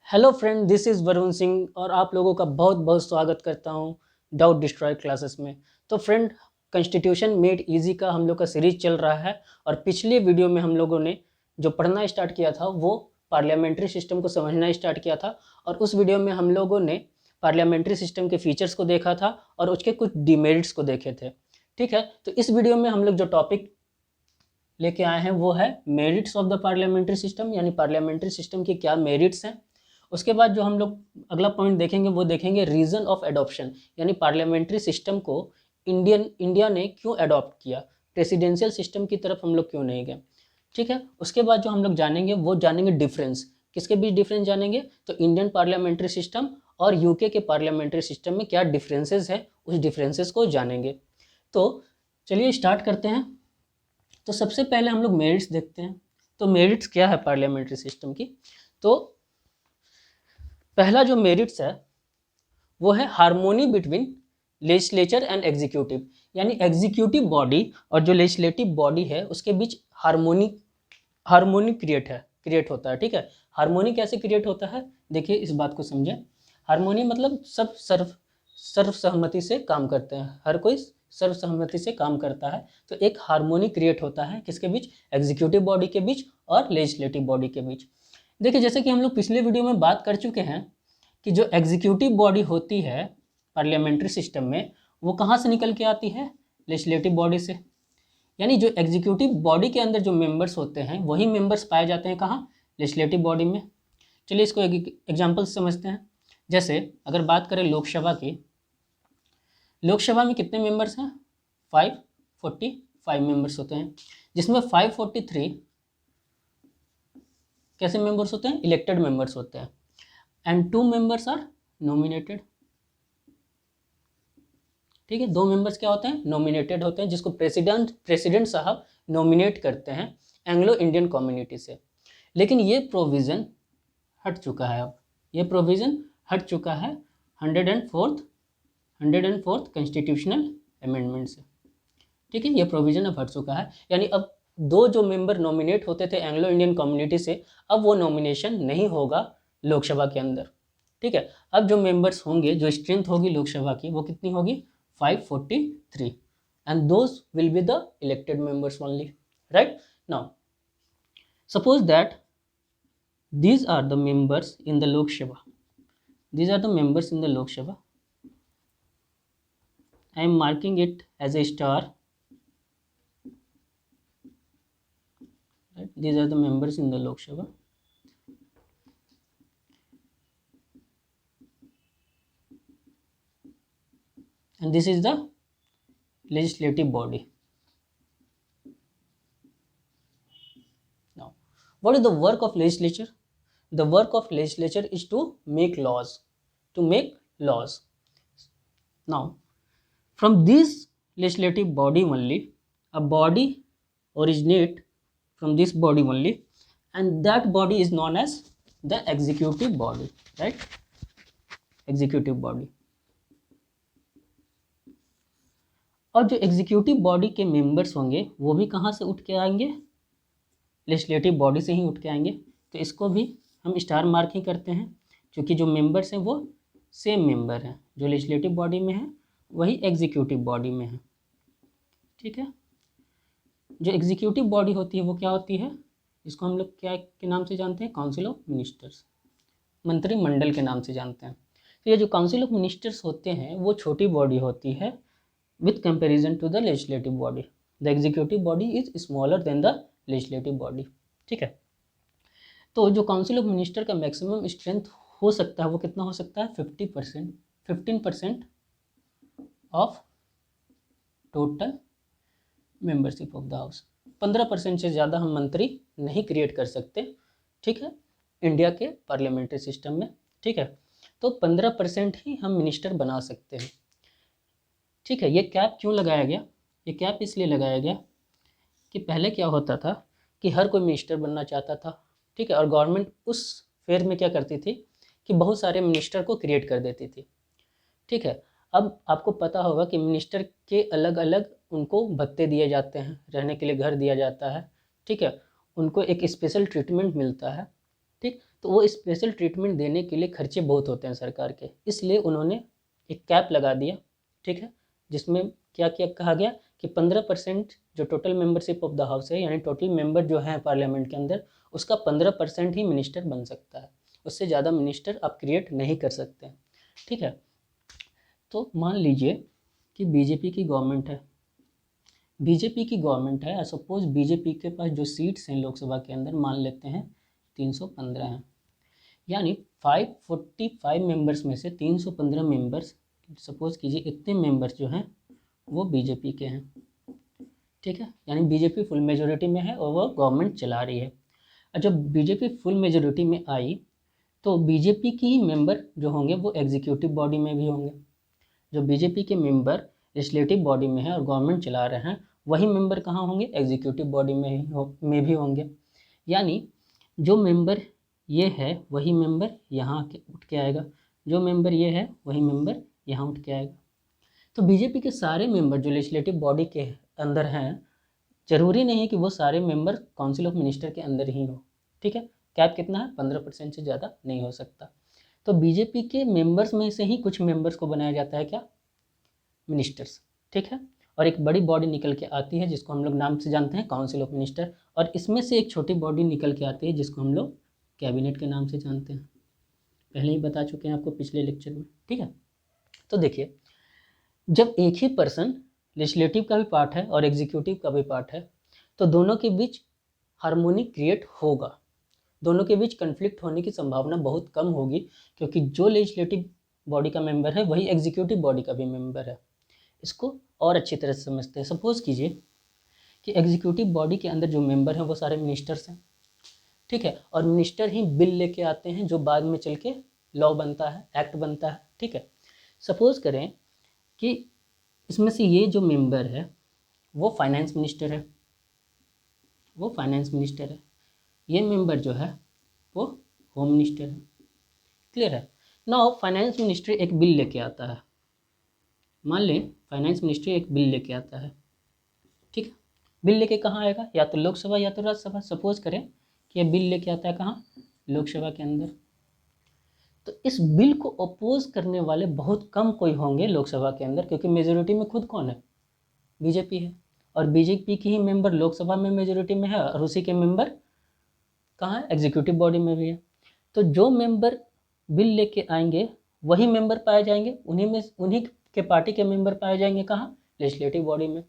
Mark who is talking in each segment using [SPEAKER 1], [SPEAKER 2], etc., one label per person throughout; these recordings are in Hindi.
[SPEAKER 1] Hello friend, this is Varun Singh और आप लोगों का बहुत बहुत स्वागत करता हूँ डाउट डिस्ट्रॉय क्लासेस में। तो फ्रेंड, कॉन्स्टिट्यूशन मेड इजी का हम लोग का सीरीज चल रहा है और पिछले वीडियो में हम लोगों ने जो पढ़ना स्टार्ट किया था वो पार्लियामेंट्री सिस्टम को समझना स्टार्ट किया था। और उस वीडियो में हम लोगों ने पार्लियामेंट्री सिस्टम के फीचर्स को देखा था और उसके कुछ डिमेरिट्स को देखे थे। ठीक है, तो इस वीडियो में हम लोग जो टॉपिक लेके आए हैं वो है merits of the parliamentary system, यानी पार्लियामेंट्री सिस्टम के क्या मेरिट्स हैं। उसके बाद जो हम लोग अगला पॉइंट देखेंगे वो देखेंगे रीजन ऑफ एडॉप्शन, यानी पार्लियामेंट्री सिस्टम को इंडिया ने क्यों अडॉप्ट किया, प्रेसिडेंशियल सिस्टम की तरफ हम लोग क्यों नहीं गए। ठीक है, उसके बाद जो हम लोग जानेंगे वो जानेंगे डिफरेंस, किसके बीच डिफरेंस जानेंगे, तो इंडियन पार्लियामेंट्री सिस्टम और यूके के पार्लियामेंट्री सिस्टम में क्या डिफरेंसेस है, उस डिफरेंसेस को जानेंगे। तो चलिए स्टार्ट करते हैं। तो सबसे पहले हम लोग मेरिट्स देखते हैं। तो मेरिट्स क्या है पार्लियामेंट्री सिस्टम की, तो पहला जो मेरिट्स है वो है harmony between legislature and executive, यानी एग्जीक्यूटिव बॉडी और जो लेजिस्लेटिव बॉडी है उसके बीच हार्मोनी क्रिएट होता है। ठीक है, हार्मोनी कैसे क्रिएट होता है, देखिए इस बात को समझें। हार्मोनी मतलब सब सर्वसहमति से काम करते हैं, हर कोई सर्वसहमति से काम करता है। तो एक हार्मोनी क्रिएट होता है किसके बीच, एग्जीक्यूटिव बॉडी के बीच और लेजिस्लेटिव बॉडी के बीच। देखिए जैसे कि हम लोग पिछले वीडियो में बात कर चुके हैं कि जो एग्जीक्यूटिव बॉडी होती है पार्लियामेंट्री सिस्टम में वो कहाँ से निकल के आती है, लेजिस्लेटिव बॉडी से। यानी जो एग्जीक्यूटिव बॉडी के अंदर जो मेंबर्स होते हैं वही मेंबर्स पाए जाते हैं कहाँ, लेजिस्लेटिव बॉडी में। चलिए इसको एक एग्जाम्पल समझते हैं। जैसे अगर बात करें लोकसभा की, लोकसभा में कितने मेंबर्स हैं, 545 मेंबर्स होते हैं, जिसमें 543 कैसे मेंबर्स होते हैं, इलेक्टेड मेंबर्स होते हैं, एंड 2 मेंबर्स आर नॉमिनेटेड। ठीक है, 2 मेंबर्स क्या होते हैं, नॉमिनेटेड होते हैं, जिसको प्रेसिडेंट साहब नॉमिनेट करते हैं एंग्लो इंडियन कम्युनिटी से। लेकिन ये प्रोविज़न हट चुका है, अब ये प्रोविज़न हट चुका है 104th कॉन्स्टिट्यूशनल अमेंडमेंट से। ठीक है, ये प्रोविज़न अब हट चुका है, यानी अब 2 जो मेंबर नॉमिनेट होते थे एंग्लो इंडियन कम्युनिटी से, अब वो नॉमिनेशन नहीं होगा लोकसभा के अंदर। ठीक है, अब जो मेंबर्स होंगे, जो स्ट्रेंथ होगी लोकसभा की वो कितनी होगी, 543, and those will be the elected members only. Right now suppose that these are the members in the Lok Sabha. These are the members in the Lok Sabha. I am marking it as a star. Right? These are the members in the Lok Sabha. And this is the legislative body. Now, what is the work of legislature? The work of legislature is to make laws. To make laws. Now, from this legislative body only, a body originate from this body only, and that body is known as the executive body. Right, executive body. और जो एग्जीक्यूटिव बॉडी के मेंबर्स होंगे वो भी कहाँ से उठ के आएंगे, लेजिस्लेटिव बॉडी से ही उठ के आएंगे। तो इसको भी हम स्टार मार्क ही करते हैं, क्योंकि जो मेंबर्स हैं वो सेम मेंबर हैं, जो लेजिस्लेटिव बॉडी में है वही एग्जीक्यूटिव बॉडी में है। ठीक है, जो एग्जीक्यूटिव बॉडी होती है वो क्या होती है, इसको हम लोग क्या के नाम से जानते हैं, काउंसिल ऑफ मिनिस्टर्स, मंत्रिमंडल के नाम से जानते हैं। तो ये जो काउंसिल ऑफ मिनिस्टर्स होते हैं वो छोटी बॉडी होती है with comparison to the legislative body. The executive body is smaller than the legislative body. ठीक है, तो जो काउंसिल ऑफ मिनिस्टर का मैक्सिमम स्ट्रेंथ हो सकता है वो कितना हो सकता है, 50%, 15% of total membership of the house. 15% से ज़्यादा हम मंत्री नहीं क्रिएट कर सकते। ठीक है, इंडिया के पार्लियामेंट्री सिस्टम में। ठीक है, तो 15% ही हम मिनिस्टर बना सकते हैं। ठीक है, ये कैप क्यों लगाया गया, ये कैप इसलिए लगाया गया कि पहले क्या होता था कि हर कोई मिनिस्टर बनना चाहता था। ठीक है, और गवर्नमेंट उस फेयर में क्या करती थी कि बहुत सारे मिनिस्टर को क्रिएट कर देती थी। ठीक है, अब आपको पता होगा कि मिनिस्टर के अलग अलग उनको भत्ते दिए जाते हैं, रहने के लिए घर दिया जाता है। ठीक है, उनको एक स्पेशल ट्रीटमेंट मिलता है। ठीक। तो वो स्पेशल ट्रीटमेंट देने के लिए खर्चे बहुत होते हैं सरकार के, इसलिए उन्होंने एक कैप लगा दिया, ठीक है, जिसमें क्या क्या कहा गया कि 15% जो total membership of the house है, यानी टोटल मेंबर जो है पार्लियामेंट के अंदर, उसका 15% ही मिनिस्टर बन सकता है, उससे ज़्यादा मिनिस्टर आप क्रिएट नहीं कर सकते, ठीक है। तो मान लीजिए कि बीजेपी की गवर्नमेंट है, सपोज बीजेपी के पास जो सीट्स हैं लोकसभा के अंदर मान लेते हैं 315 हैं, यानी 545 मेंबर्स में से 315 मेंबर्स, सपोज कीजिए इतने मेंबर्स जो हैं वो बीजेपी के हैं, ठीक है, यानी बीजेपी फुल मेजोरिटी में है और वो गवर्नमेंट चला रही है। और जब बीजेपी फुल मेजोरिटी में आई तो बीजेपी की ही मेंबर जो होंगे वो एग्जीक्यूटिव बॉडी में भी होंगे, जो बीजेपी के मेंबर लेजिस्लेटिव बॉडी में है और गवर्नमेंट चला रहे हैं, वही मेंबर कहाँ होंगे, एग्जीक्यूटिव बॉडी में भी होंगे। यानी जो मेंबर ये है वही मेंबर यहाँ उठ के आएगा, जो मेंबर ये है वही मेंबर यहाँ उठ के आएगा। तो बीजेपी के सारे मेंबर जो लेजिस्लेटिव बॉडी के अंदर हैं, जरूरी नहीं है कि वो सारे मेंबर काउंसिल ऑफ मिनिस्टर के अंदर ही हो, ठीक है। कैप कितना है, 15% से ज़्यादा नहीं हो सकता। तो बीजेपी के मेंबर्स में से ही कुछ मेंबर्स को बनाया जाता है क्या, मिनिस्टर्स, ठीक है। और एक बड़ी बॉडी निकल के आती है जिसको हम लोग नाम से जानते हैं काउंसिल ऑफ मिनिस्टर, और इसमें से एक छोटी बॉडी निकल के आती है जिसको हम लोग कैबिनेट के नाम से जानते हैं, पहले ही बता चुके हैं आपको पिछले लेक्चर में, ठीक है। तो देखिए, जब एक ही पर्सन लेजिस्लेटिव का भी पार्ट है और एग्जीक्यूटिव का भी पार्ट है, तो दोनों के बीच हार्मोनी क्रिएट होगा, दोनों के बीच कन्फ्लिक्ट होने की संभावना बहुत कम होगी, क्योंकि जो लेजिस्लेटिव बॉडी का मेंबर है वही एग्जीक्यूटिव बॉडी का भी मेंबर है। इसको और अच्छी तरह से समझते हैं। सपोज कीजिए कि एग्जीक्यूटिव बॉडी के अंदर जो मेंबर हैं वो सारे मिनिस्टर्स हैं, ठीक है, और मिनिस्टर ही बिल लेके आते हैं जो बाद में चल के लॉ बनता है, एक्ट बनता है, ठीक है। सपोज करें कि इसमें से ये जो मेंबर है वो फाइनेंस मिनिस्टर है, ये मेंबर जो है वो होम मिनिस्टर है, क्लियर है। नाउ फाइनेंस मिनिस्टर एक बिल लेके आता है, मान लें फाइनेंस मिनिस्टर एक बिल लेके आता है, ठीक है। बिल लेके कहाँ आएगा, या तो लोकसभा या तो राज्यसभा। सपोज करें कि ये बिल लेके आता है कहाँ, लोकसभा के अंदर। तो इस बिल को अपोज करने वाले बहुत कम कोई होंगे लोकसभा के अंदर, क्योंकि मेजोरिटी में खुद कौन है, बीजेपी है, और बीजेपी की ही मेंबर लोकसभा में मेजोरिटी में है और उसी के मेंबर कहाँ है, एग्जीक्यूटिव बॉडी में भी है। तो जो मेंबर बिल लेके आएंगे वही मेंबर पाए जाएंगे, उन्हीं के पार्टी के मेंबर पाए जाएंगे कहाँ, लेजिस्लेटिव बॉडी में।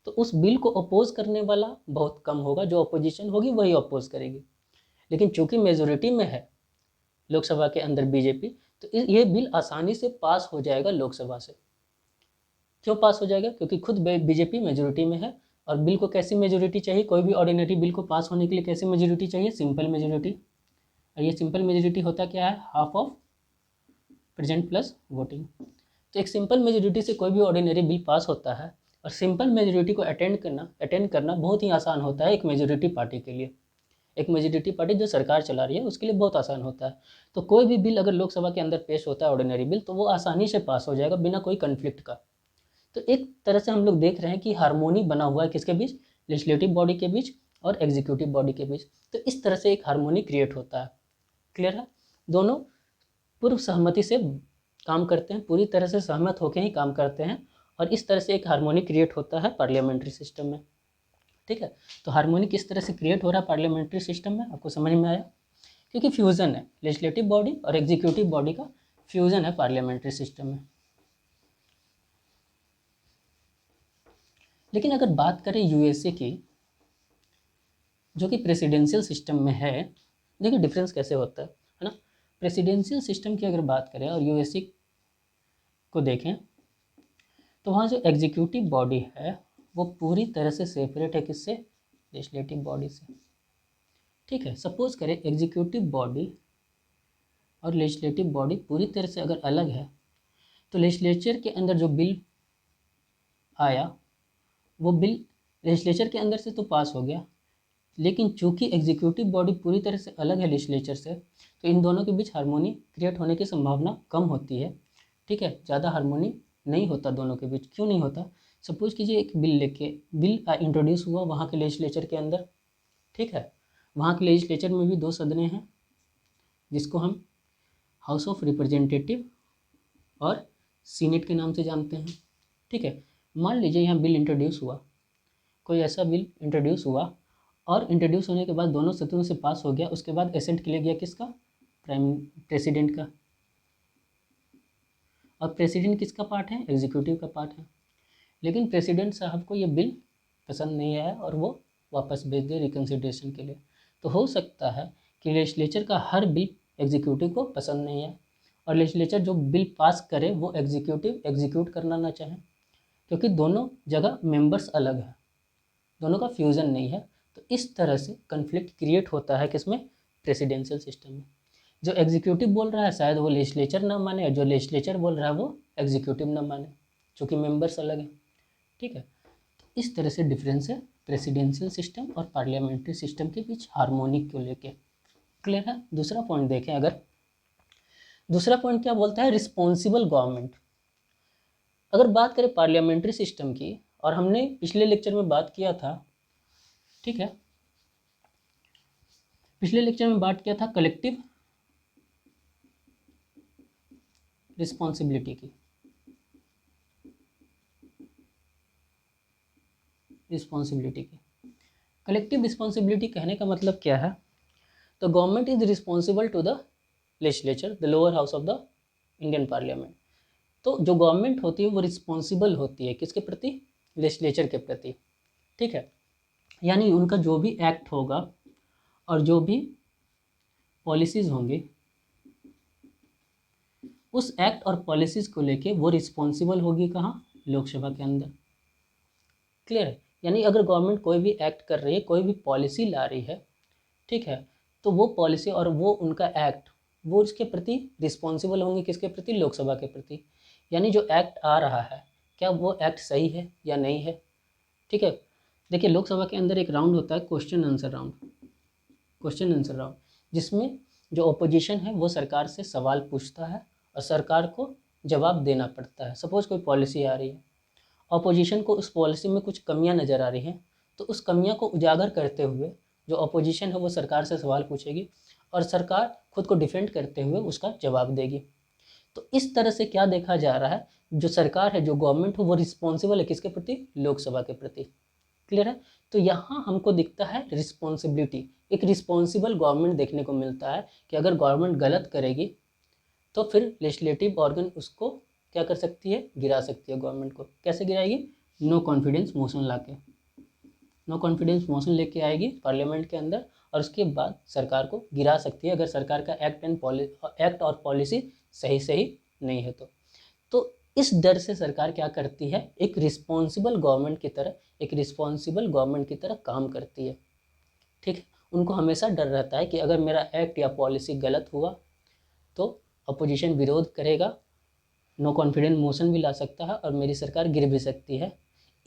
[SPEAKER 1] तो उस बिल को अपोज करने वाला बहुत कम होगा, जो अपोजिशन होगी वही अपोज करेगी। लेकिन चूंकि मेजोरिटी में है लोकसभा के अंदर बीजेपी, तो ये बिल आसानी से पास हो जाएगा लोकसभा से। क्यों पास हो जाएगा, क्योंकि खुद बीजेपी मेजोरिटी में है, और बिल को कैसी मेजोरिटी चाहिए, कोई भी ऑर्डिनरी बिल को पास होने के लिए कैसी मेजोरिटी चाहिए, सिंपल मेजोरिटी। और ये सिंपल मेजोरिटी होता क्या है, half of present plus voting. तो एक सिंपल मेजोरिटी से कोई भी ऑर्डिनरी बिल पास होता है, और सिंपल मेजोरिटी को अटेंड करना बहुत ही आसान होता है एक मेजोरिटी पार्टी के लिए। एक मेजोरिटी पार्टी जो सरकार चला रही है उसके लिए बहुत आसान होता है। तो कोई भी बिल अगर लोकसभा के अंदर पेश होता है ऑर्डिनरी बिल, तो वो आसानी से पास हो जाएगा बिना कोई कन्फ्लिक्ट का। तो एक तरह से हम लोग देख रहे हैं कि हार्मोनी बना हुआ है किसके बीच, लेजिस्लेटिव बॉडी के बीच और एग्जीक्यूटिव बॉडी के बीच। तो इस तरह से एक हार्मोनी क्रिएट होता है, क्लियर है। दोनों पूर्व सहमति से काम करते हैं, पूरी तरह से सहमत होकर ही काम करते हैं, और इस तरह से एक हार्मोनी क्रिएट होता है पार्लियामेंट्री सिस्टम में, ठीक है। तो हार्मोनी किस तरह से क्रिएट हो रहा है पार्लियामेंट्री सिस्टम में, आपको समझ में आया, क्योंकि फ्यूज़न है लेजिस्लेटिव बॉडी और एग्जीक्यूटिव बॉडी का, फ्यूज़न है पार्लियामेंट्री सिस्टम में। लेकिन अगर बात करें यूएसए की, जो कि प्रेसिडेंशियल सिस्टम में है, देखिए डिफरेंस कैसे होता है ना। प्रेसिडेंशियल सिस्टम की अगर बात करें और यूएसए को देखें, तो वहाँ जो एग्जीक्यूटिव बॉडी है वो पूरी तरह से सेपरेट है किससे, लेजिस्लेटिव बॉडी से, ठीक है। सपोज करें एग्जीक्यूटिव बॉडी और लेजिस्लेटिव बॉडी पूरी तरह से अगर अलग है, तो लेजिस्लेचर के अंदर जो बिल आया वो बिल लेजिस्लेचर के अंदर से तो पास हो गया, लेकिन चूंकि एग्जीक्यूटिव बॉडी पूरी तरह से अलग है लेजिस्लेचर से, तो इन दोनों के बीच हार्मोनी क्रिएट होने की संभावना कम होती है, ठीक है। ज़्यादा हार्मोनी नहीं होता दोनों के बीच। क्यों नहीं होता, सपोज कीजिए एक बिल इंट्रोड्यूस हुआ वहाँ के लेजिस्लेचर के अंदर, ठीक है। वहाँ के लेजिस्लेचर में भी 2 सदनें हैं, जिसको हम हाउस ऑफ रिप्रेजेंटेटिव और सीनेट के नाम से जानते हैं। ठीक है, मान लीजिए यहाँ बिल इंट्रोड्यूस हुआ, कोई ऐसा बिल इंट्रोड्यूस हुआ और इंट्रोड्यूस होने के बाद दोनों सदनों से पास हो गया, उसके बाद एसेंट के लिए गया किसका, प्रेसिडेंट का। और प्रेसिडेंट किसका पार्ट है, एग्जीक्यूटिव का पार्ट है। लेकिन प्रेसिडेंट साहब को ये बिल पसंद नहीं आया और वो वापस भेज दिए रिकन्सिडरेशन के लिए। तो हो सकता है कि लेजिस्लेचर का हर बिल एग्जीक्यूटिव को पसंद नहीं आए और लेजिस्लेचर जो बिल पास करे वो एग्जीक्यूटिव एग्जीक्यूट करना ना चाहे, क्योंकि दोनों जगह मेंबर्स अलग है, दोनों का फ्यूज़न नहीं है। तो इस तरह से कन्फ्लिक्ट क्रिएट होता है किसमें, प्रेसिडेंशियल सिस्टम में। जो एग्जीक्यूटिव बोल रहा है शायद वो लेजिस्लेचर ना माने, और जो लेजिस्लेचर बोल रहा है वो एग्जीक्यूटिव ना माने, चूँकि मेंबर्स अलग हैं। ठीक है, तो इस तरह से डिफरेंस है प्रेसिडेंशियल सिस्टम और पार्लियामेंट्री सिस्टम के बीच हार्मोनिक को लेके। क्लियर है। दूसरा पॉइंट देखें, अगर दूसरा पॉइंट क्या बोलता है, रिस्पॉन्सिबल गवर्नमेंट। अगर बात करें पार्लियामेंट्री सिस्टम की, और हमने पिछले लेक्चर में बात किया था, ठीक है, पिछले लेक्चर में बात किया था कलेक्टिव रिस्पॉन्सिबिलिटी की, कलेक्टिव रिस्पॉन्सिबिलिटी कहने का मतलब क्या है, तो government is responsible to the legislature, the lower house of the Indian parliament. तो जो गवर्नमेंट होती है वो रिस्पॉन्सिबल होती है किसके प्रति, लेजिस्लेचर के प्रति। ठीक है, यानी उनका जो भी एक्ट होगा और जो भी पॉलिसीज़ होंगी, उस एक्ट और पॉलिसीज़ को लेके वो रिस्पॉन्सिबल होगी कहाँ, लोकसभा के अंदर। क्लियर है। यानी अगर गवर्नमेंट कोई भी एक्ट कर रही है, कोई भी पॉलिसी ला रही है, ठीक है, तो वो पॉलिसी और वो उनका एक्ट, वो उसके प्रति रिस्पॉन्सिबल होंगे किसके प्रति, लोकसभा के प्रति। यानी जो एक्ट आ रहा है क्या वो एक्ट सही है या नहीं है। ठीक है, देखिए लोकसभा के अंदर एक राउंड होता है क्वेश्चन आंसर राउंड, जिसमें जो ओपोजिशन है वो सरकार से सवाल पूछता है और सरकार को जवाब देना पड़ता है। सपोज कोई पॉलिसी आ रही है, ऑपोजिशन को उस पॉलिसी में कुछ कमियां नज़र आ रही हैं, तो उस कमियां को उजागर करते हुए जो ऑपोजिशन है वो सरकार से सवाल पूछेगी और सरकार खुद को डिफेंड करते हुए उसका जवाब देगी। तो इस तरह से क्या देखा जा रहा है, जो सरकार है, जो गवर्नमेंट है, वो रिस्पॉन्सिबल है किसके प्रति, लोकसभा के प्रति। क्लियर है। तो यहाँ हमको दिखता है रिस्पॉन्सिबिलिटी, एक रिस्पॉन्सिबल गवर्नमेंट देखने को मिलता है कि अगर गवर्नमेंट गलत करेगी तो फिर लेजिस्लेटिव ऑर्गन उसको क्या कर सकती है, गिरा सकती है। गवर्नमेंट को कैसे गिराएगी, नो कॉन्फिडेंस मोशन लाके, नो कॉन्फिडेंस मोशन लेके आएगी पार्लियामेंट के अंदर और उसके बाद सरकार को गिरा सकती है अगर सरकार का एक्ट और पॉलिसी सही नहीं है तो इस डर से सरकार क्या करती है, एक रिस्पॉन्सिबल गवर्नमेंट की तरह काम करती है। ठीक है, उनको हमेशा डर रहता है कि अगर मेरा एक्ट या पॉलिसी गलत हुआ तो अपोजिशन विरोध करेगा, नो कॉन्फिडेंस मोशन भी ला सकता है और मेरी सरकार गिर भी सकती है।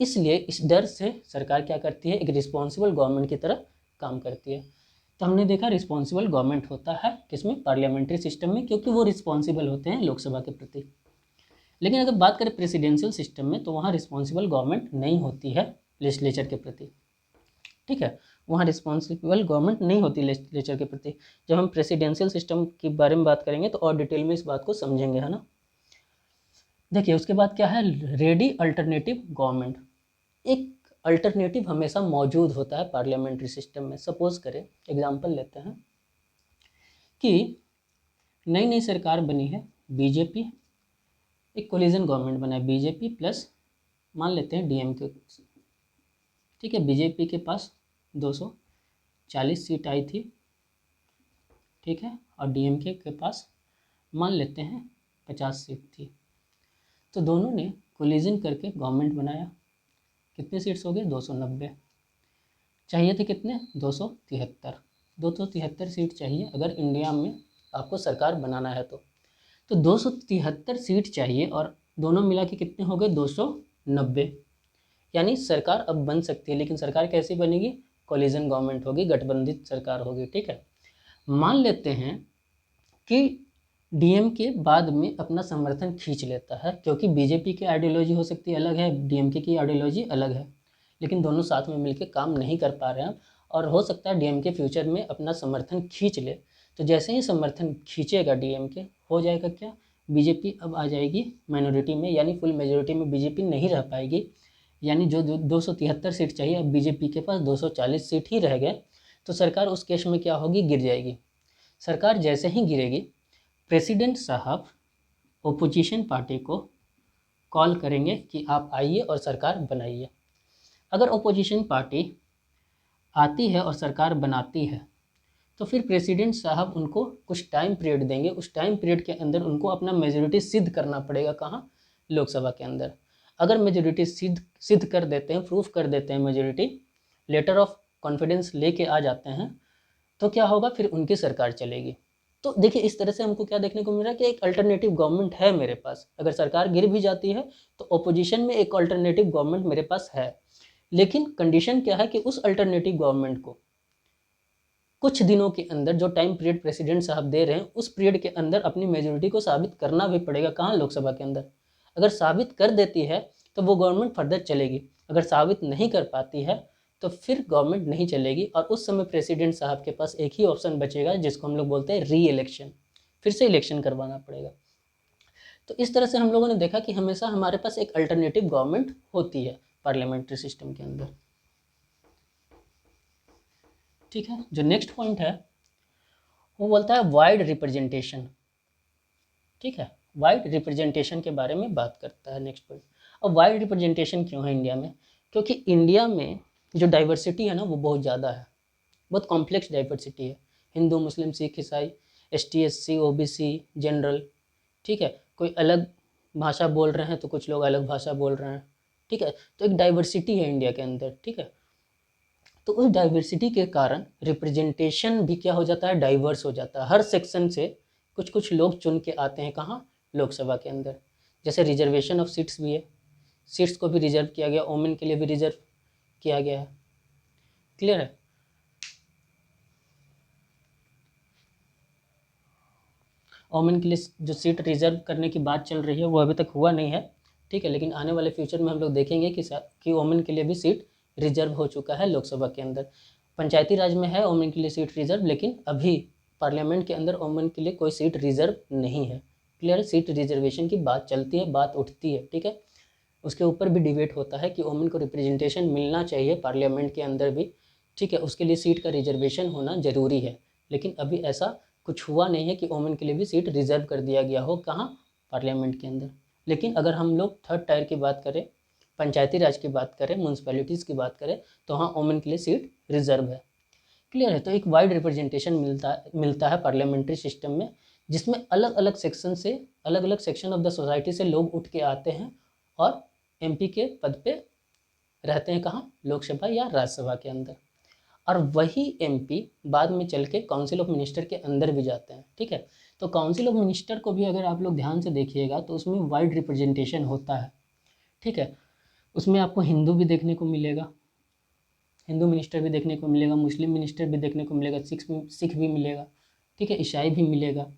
[SPEAKER 1] इसलिए इस डर से सरकार क्या करती है, एक रिस्पॉन्सिबल गवर्नमेंट की तरह काम करती है। तो हमने देखा रिस्पॉन्सिबल गवर्नमेंट होता है किसमें, पार्लियामेंट्री सिस्टम में, क्योंकि वो रिस्पॉन्सिबल होते हैं लोकसभा के प्रति। लेकिन अगर बात करें प्रेसिडेंशियल सिस्टम में तो वहाँ रिस्पॉन्सिबल गवर्नमेंट नहीं होती है लेजिस्लेचर के प्रति। ठीक है, वहाँ रिस्पॉन्सिबल गवर्नमेंट नहीं होती लेजिस्लेचर के प्रति। जब हम प्रेसिडेंशियल सिस्टम के बारे में बात करेंगे तो और डिटेल में इस बात को समझेंगे, है ना। देखिए उसके बाद क्या है, रेडी अल्टरनेटिव गवर्नमेंट। एक अल्टरनेटिव हमेशा मौजूद होता है पार्लियामेंट्री सिस्टम में। सपोज करें, एग्जांपल लेते हैं कि नई सरकार बनी है, बीजेपी, एक कोलिजन गवर्नमेंट बना है, बीजेपी प्लस मान लेते हैं डीएमके। ठीक है, बीजेपी के पास 240 सीट आई थी, ठीक है, और डीएमके के पास मान लेते हैं 50 सीट थी। तो दोनों ने कोलिजन करके गवर्नमेंट बनाया। कितने सीट्स हो गए, 290। चाहिए थे कितने, 273। 273 सीट चाहिए अगर इंडिया में आपको सरकार बनाना है तो 273 सीट चाहिए और दोनों मिला के कितने हो गए, 290। यानी सरकार अब बन सकती है, लेकिन सरकार कैसी बनेगी, कोलिजन गवर्नमेंट होगी, गठबंधित सरकार होगी। ठीक है, मान लेते हैं कि डीएमके बाद में अपना समर्थन खींच लेता है, क्योंकि बीजेपी की आइडियोलॉजी हो सकती है अलग है, डीएमके की आइडियोलॉजी अलग है, लेकिन दोनों साथ में मिलकर काम नहीं कर पा रहे हैं और हो सकता है डीएमके फ्यूचर में अपना समर्थन खींच ले। तो जैसे ही समर्थन खींचेगा डीएमके, हो जाएगा क्या, बीजेपी अब आ जाएगी माइनॉरिटी में, यानी फुल मेजोरिटी में बीजेपी नहीं रह पाएगी, यानी जो 273 सीट चाहिए अब बीजेपी के पास 240 सीट ही रह गए। तो सरकार उस केस में क्या होगी, गिर जाएगी। सरकार जैसे ही गिरेगी, प्रेसिडेंट साहब ओपोजिशन पार्टी को कॉल करेंगे कि आप आइए और सरकार बनाइए। अगर ओपोजिशन पार्टी आती है और सरकार बनाती है तो फिर प्रेसिडेंट साहब उनको कुछ टाइम पीरियड देंगे। उस टाइम पीरियड के अंदर उनको अपना मेजोरिटी सिद्ध करना पड़ेगा, कहाँ, लोकसभा के अंदर। अगर मेजोरिटी सिद्ध कर देते हैं, प्रूफ कर देते हैं मेजोरिटी, लेटर ऑफ कॉन्फिडेंस लेके आ जाते हैं, तो क्या होगा, फिर उनकी सरकार चलेगी। तो देखिए इस तरह से हमको क्या देखने को मिल रहा है कि एक अल्टरनेटिव गवर्नमेंट है मेरे पास। अगर सरकार गिर भी जाती है तो ओपोजिशन में एक अल्टरनेटिव गवर्नमेंट मेरे पास है। लेकिन कंडीशन क्या है कि उस अल्टरनेटिव गवर्नमेंट को कुछ दिनों के अंदर, जो टाइम पीरियड प्रेसिडेंट साहब दे रहे हैं उस पीरियड के अंदर अपनी मेजोरिटी को साबित करना भी पड़ेगा, कहाँ, लोकसभा के अंदर। अगर साबित कर देती है तो वो गवर्नमेंट फर्दर चलेगी, अगर साबित नहीं कर पाती है तो फिर गवर्नमेंट नहीं चलेगी। और उस समय प्रेसिडेंट साहब के पास एक ही ऑप्शन बचेगा जिसको हम लोग बोलते हैं री इलेक्शन, फिर से इलेक्शन करवाना पड़ेगा। तो इस तरह से हम लोगों ने देखा कि हमेशा हमारे पास एक अल्टरनेटिव गवर्नमेंट होती है पार्लियामेंट्री सिस्टम के अंदर। ठीक है, जो नेक्स्ट पॉइंट है वो बोलता है वाइड रिप्रेजेंटेशन। ठीक है, वाइड रिप्रेजेंटेशन के बारे में बात करता है नेक्स्ट पॉइंट। अब वाइड रिप्रेजेंटेशन क्यों है इंडिया में, क्योंकि इंडिया में जो डाइवर्सिटी है ना वो बहुत ज़्यादा है, बहुत कॉम्प्लेक्स डाइवर्सिटी है। हिंदू, मुस्लिम, सिख, ईसाई, ST SC OBC, जनरल, ठीक है, कोई अलग भाषा बोल रहे हैं तो कुछ लोग अलग भाषा बोल रहे हैं। ठीक है, तो एक डाइवर्सिटी है इंडिया के अंदर। ठीक है, तो उस डाइवर्सिटी के कारण रिप्रेजेंटेशन भी क्या हो जाता है, डाइवर्स हो जाता है। हर सेक्शन से कुछ कुछ लोग चुन के आते हैं, कहाँ, लोकसभा के अंदर। जैसे रिजर्वेशन ऑफ सीट्स भी है, सीट्स को भी रिजर्व किया गया, वोमेन के लिए भी रिजर्व किया गया है। क्लियर है। वोमेन के लिए जो सीट रिजर्व करने की बात चल रही है वो अभी तक हुआ नहीं है। ठीक है, लेकिन आने वाले फ्यूचर में हम लोग देखेंगे कि वोमेन के लिए भी सीट रिजर्व हो चुका है लोकसभा के अंदर। पंचायती राज में है वोमेन के लिए सीट रिजर्व, लेकिन अभी पार्लियामेंट के अंदर वोमेन के लिए कोई सीट रिजर्व नहीं है। क्लियर है, सीट रिजर्वेशन की बात चलती है, बात उठती है। ठीक है, उसके ऊपर भी डिबेट होता है कि वोमेन को रिप्रेजेंटेशन मिलना चाहिए पार्लियामेंट के अंदर भी। ठीक है, उसके लिए सीट का रिजर्वेशन होना ज़रूरी है, लेकिन अभी ऐसा कुछ हुआ नहीं है कि वोमेन के लिए भी सीट रिजर्व कर दिया गया हो, कहाँ, पार्लियामेंट के अंदर। लेकिन अगर हम लोग थर्ड टायर की बात करें, पंचायती राज की बात करें, म्यूनसिपैलिटीज़ की बात करें, तो हाँ वोमेन के लिए सीट रिजर्व है। क्लियर है, तो एक वाइड रिप्रेजेंटेशन मिलता है पार्लियामेंट्री सिस्टम में, जिसमें अलग अलग सेक्शन से, अलग अलग सेक्शन ऑफ द सोसाइटी से लोग उठ के आते हैं और MP के पद पे रहते हैं, कहाँ, लोकसभा या राज्यसभा के अंदर। और वही MP बाद में चल के काउंसिल ऑफ मिनिस्टर के अंदर भी जाते हैं। ठीक है, तो काउंसिल ऑफ मिनिस्टर को भी अगर आप लोग ध्यान से देखिएगा तो उसमें वाइड रिप्रेजेंटेशन होता है। ठीक है, उसमें आपको हिंदू भी देखने को मिलेगा, हिंदू मिनिस्टर भी देखने को मिलेगा, मुस्लिम मिनिस्टर भी देखने को मिलेगा, सिख भी मिलेगा। ठीक है, ईसाई भी मिलेगा,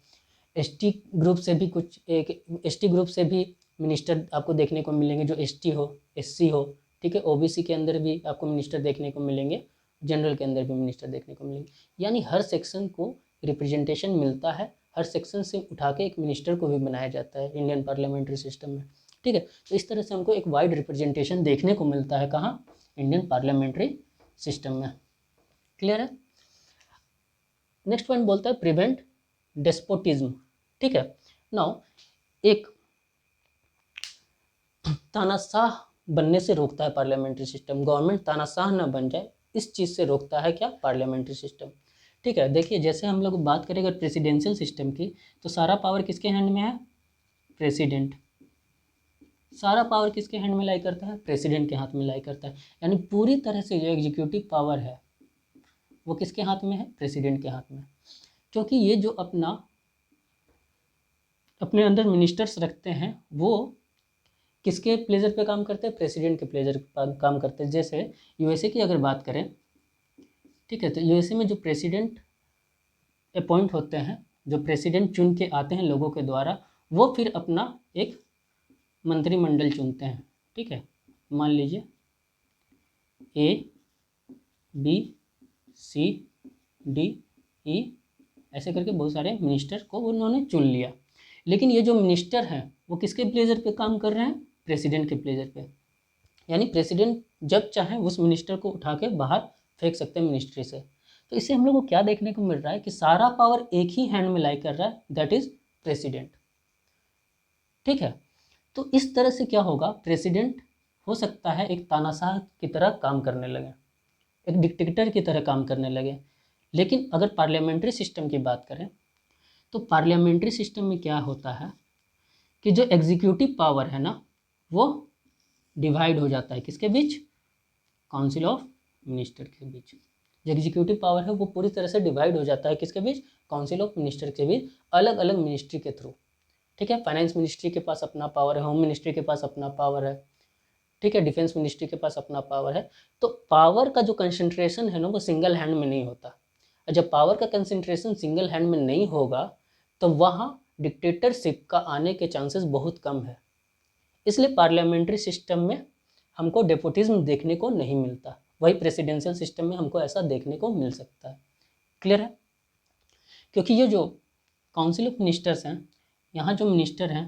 [SPEAKER 1] ST ग्रुप से भी कुछ एक ST ग्रुप से भी मिनिस्टर आपको देखने को मिलेंगे, जो ST हो, SC हो। ठीक है, OBC के अंदर भी आपको मिनिस्टर देखने को मिलेंगे, जनरल के अंदर भी मिनिस्टर देखने को मिलेंगे। यानी हर सेक्शन को रिप्रेजेंटेशन मिलता है, हर सेक्शन से उठा के एक मिनिस्टर को भी बनाया जाता है इंडियन पार्लियामेंट्री सिस्टम में। ठीक है, तो इस तरह से हमको एक वाइड रिप्रेजेंटेशन देखने को मिलता है, कहाँ, इंडियन पार्लियामेंट्री सिस्टम में। क्लियर है। नेक्स्ट पॉइंट बोलता है प्रिवेंट डेस्पोटिज्म। ठीक है, नाउ एक तानाशाह बनने से रोकता है पार्लियामेंट्री सिस्टम, गवर्नमेंट तानाशाह ना बन जाए, इस चीज़ से रोकता है क्या, पार्लियामेंट्री सिस्टम। ठीक है, देखिए जैसे हम लोग बात करें अगर प्रेसिडेंशियल सिस्टम की, तो सारा पावर किसके हैंड में है, प्रेसिडेंट। सारा पावर किसके हैंड में लाई करता है, प्रेसिडेंट के हाथ में लाई करता है। यानी पूरी तरह से जो एग्जीक्यूटिव पावर है वो किसके हाथ में है, प्रेसिडेंट के हाथ में। क्योंकि ये जो अपने अंदर मिनिस्टर्स रखते हैं वो किसके प्लेजर पे काम करते हैं, प्रेसिडेंट के प्लेजर पर काम करते हैं। जैसे USA की अगर बात करें, ठीक है, तो USA में जो प्रेसिडेंट अपॉइंट होते हैं, जो प्रेसिडेंट चुन के आते हैं लोगों के द्वारा, वो फिर अपना एक मंत्रिमंडल चुनते हैं। ठीक है, मान लीजिए A B C D E ऐसे करके बहुत सारे मिनिस्टर को उन्होंने चुन लिया। लेकिन ये जो मिनिस्टर हैं वो किसके प्लेजर पे काम कर रहे हैं? प्रेसिडेंट के प्लेजर पे। यानी प्रेसिडेंट जब चाहे उस मिनिस्टर को उठा के बाहर फेंक सकते हैं मिनिस्ट्री से। तो इससे हम लोग को क्या देखने को मिल रहा है कि सारा पावर एक ही हैंड में लाई कर रहा है, दैट इज प्रेसिडेंट। ठीक है, तो इस तरह से क्या होगा, प्रेसिडेंट हो सकता है एक तानाशाह की तरह काम करने लगे, एक डिक्टेटर की तरह काम करने लगे। लेकिन अगर पार्लियामेंट्री सिस्टम की बात करें तो पार्लियामेंट्री सिस्टम में क्या होता है कि जो एग्जीक्यूटिव पावर है ना वो डिवाइड हो जाता है किसके बीच? काउंसिल ऑफ मिनिस्टर के बीच। जो एग्जीक्यूटिव पावर है वो पूरी तरह से डिवाइड हो जाता है किसके बीच? काउंसिल ऑफ मिनिस्टर के बीच, अलग अलग मिनिस्ट्री के थ्रू। ठीक है, फाइनेंस मिनिस्ट्री के पास अपना पावर है, होम मिनिस्ट्री के पास अपना पावर है, ठीक है, डिफेंस मिनिस्ट्री के पास अपना पावर है। तो पावर का जो कंसंट्रेशन है ना वो सिंगल हैंड में नहीं होता। जब पावर का कंसंट्रेशन सिंगल हैंड में नहीं होगा तो वहाँ डिक्टेटरशिप का आने के चांसेस बहुत कम है। इसलिए पार्लियामेंट्री सिस्टम में हमको डेपोटिज्म देखने को नहीं मिलता, वही प्रेसिडेंशियल सिस्टम में हमको ऐसा देखने को मिल सकता है। क्लियर है? क्योंकि ये जो काउंसिल ऑफ मिनिस्टर्स हैं, यहाँ जो मिनिस्टर हैं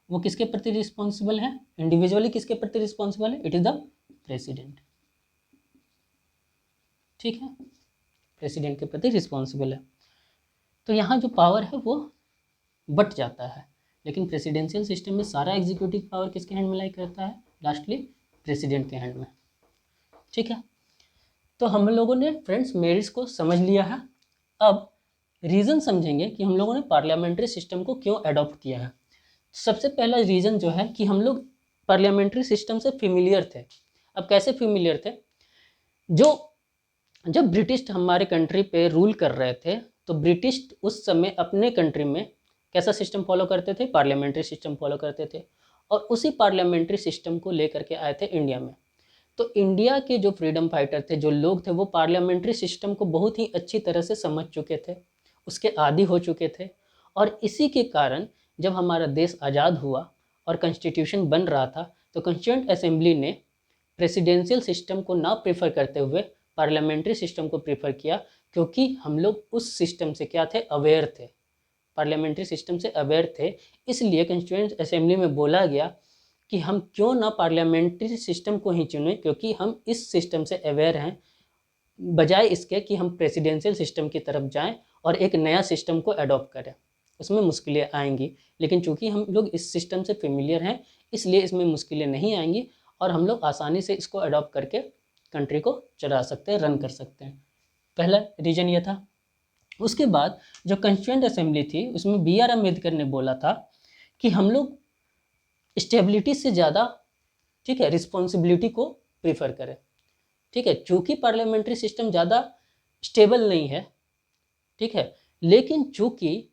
[SPEAKER 1] वो किसके प्रति रिस्पॉन्सिबल है? इंडिविजुअली किसके प्रति रिस्पॉन्सिबल है? It is the president. ठीक है, प्रेसिडेंट के प्रति रिस्पॉन्सिबल है। तो यहाँ जो पावर है वो बट जाता है, लेकिन प्रेसिडेंशियल सिस्टम में सारा एग्जीक्यूटिव पावर किसके हैंड में लाई करता है? लास्टली प्रेसिडेंट के हैंड में। ठीक है, तो हम लोगों ने फ्रेंड्स मेरिट्स को समझ लिया है। अब रीज़न समझेंगे कि हम लोगों ने पार्लियामेंट्री सिस्टम को क्यों अडॉप्ट किया है। सबसे पहला रीज़न जो है कि हम लोग पार्लियामेंट्री सिस्टम से फेमिलियर थे। अब कैसे फेमिलियर थे? जब ब्रिटिश हमारे कंट्री पे रूल कर रहे थे तो ब्रिटिश उस समय अपने कंट्री में कैसा सिस्टम फॉलो करते थे? पार्लियामेंट्री सिस्टम फॉलो करते थे, और उसी पार्लियामेंट्री सिस्टम को लेकर के आए थे इंडिया में। तो इंडिया के जो फ्रीडम फाइटर थे, जो लोग थे, वो पार्लियामेंट्री सिस्टम को बहुत ही अच्छी तरह से समझ चुके थे, उसके आदी हो चुके थे। और इसी के कारण जब हमारा देश आज़ाद हुआ और कॉन्स्टिट्यूशन बन रहा था तो कॉन्स्टिट्यूएंट असेंबली ने प्रेसिडेंशियल सिस्टम को ना प्रेफर करते हुए पार्लियामेंट्री सिस्टम को प्रेफर किया, क्योंकि हम लोग उस सिस्टम से क्या थे? अवेयर थे, पार्लियामेंट्री सिस्टम से अवेयर थे। इसलिए कॉन्स्टिट्यूएंट असेंबली में बोला गया कि हम क्यों ना पार्लियामेंट्री सिस्टम को ही चुनें, क्योंकि हम इस सिस्टम से अवेयर हैं, बजाय इसके कि हम प्रेसिडेंशियल सिस्टम की तरफ जाएं और एक नया सिस्टम को अडॉप्ट करें। उसमें मुश्किलें आएंगी, लेकिन चूंकि हम लोग इस सिस्टम से फेमिलियर हैं इसलिए इसमें मुश्किलें नहीं आएंगी और हम लोग आसानी से इसको अडॉप्ट करके कंट्री को चला सकते हैं, रन कर सकते हैं। पहला रीजन ये था। उसके बाद जो कॉन्स्टिट्यूएंट असेंबली थी उसमें BR अम्बेडकर ने बोला था कि हम लोग स्टेबिलिटी से ज़्यादा, ठीक है, रिस्पॉन्सिबिलिटी को प्रीफर करें। ठीक है, चूँकि पार्लियामेंट्री सिस्टम ज़्यादा स्टेबल नहीं है, ठीक है, लेकिन चूँकि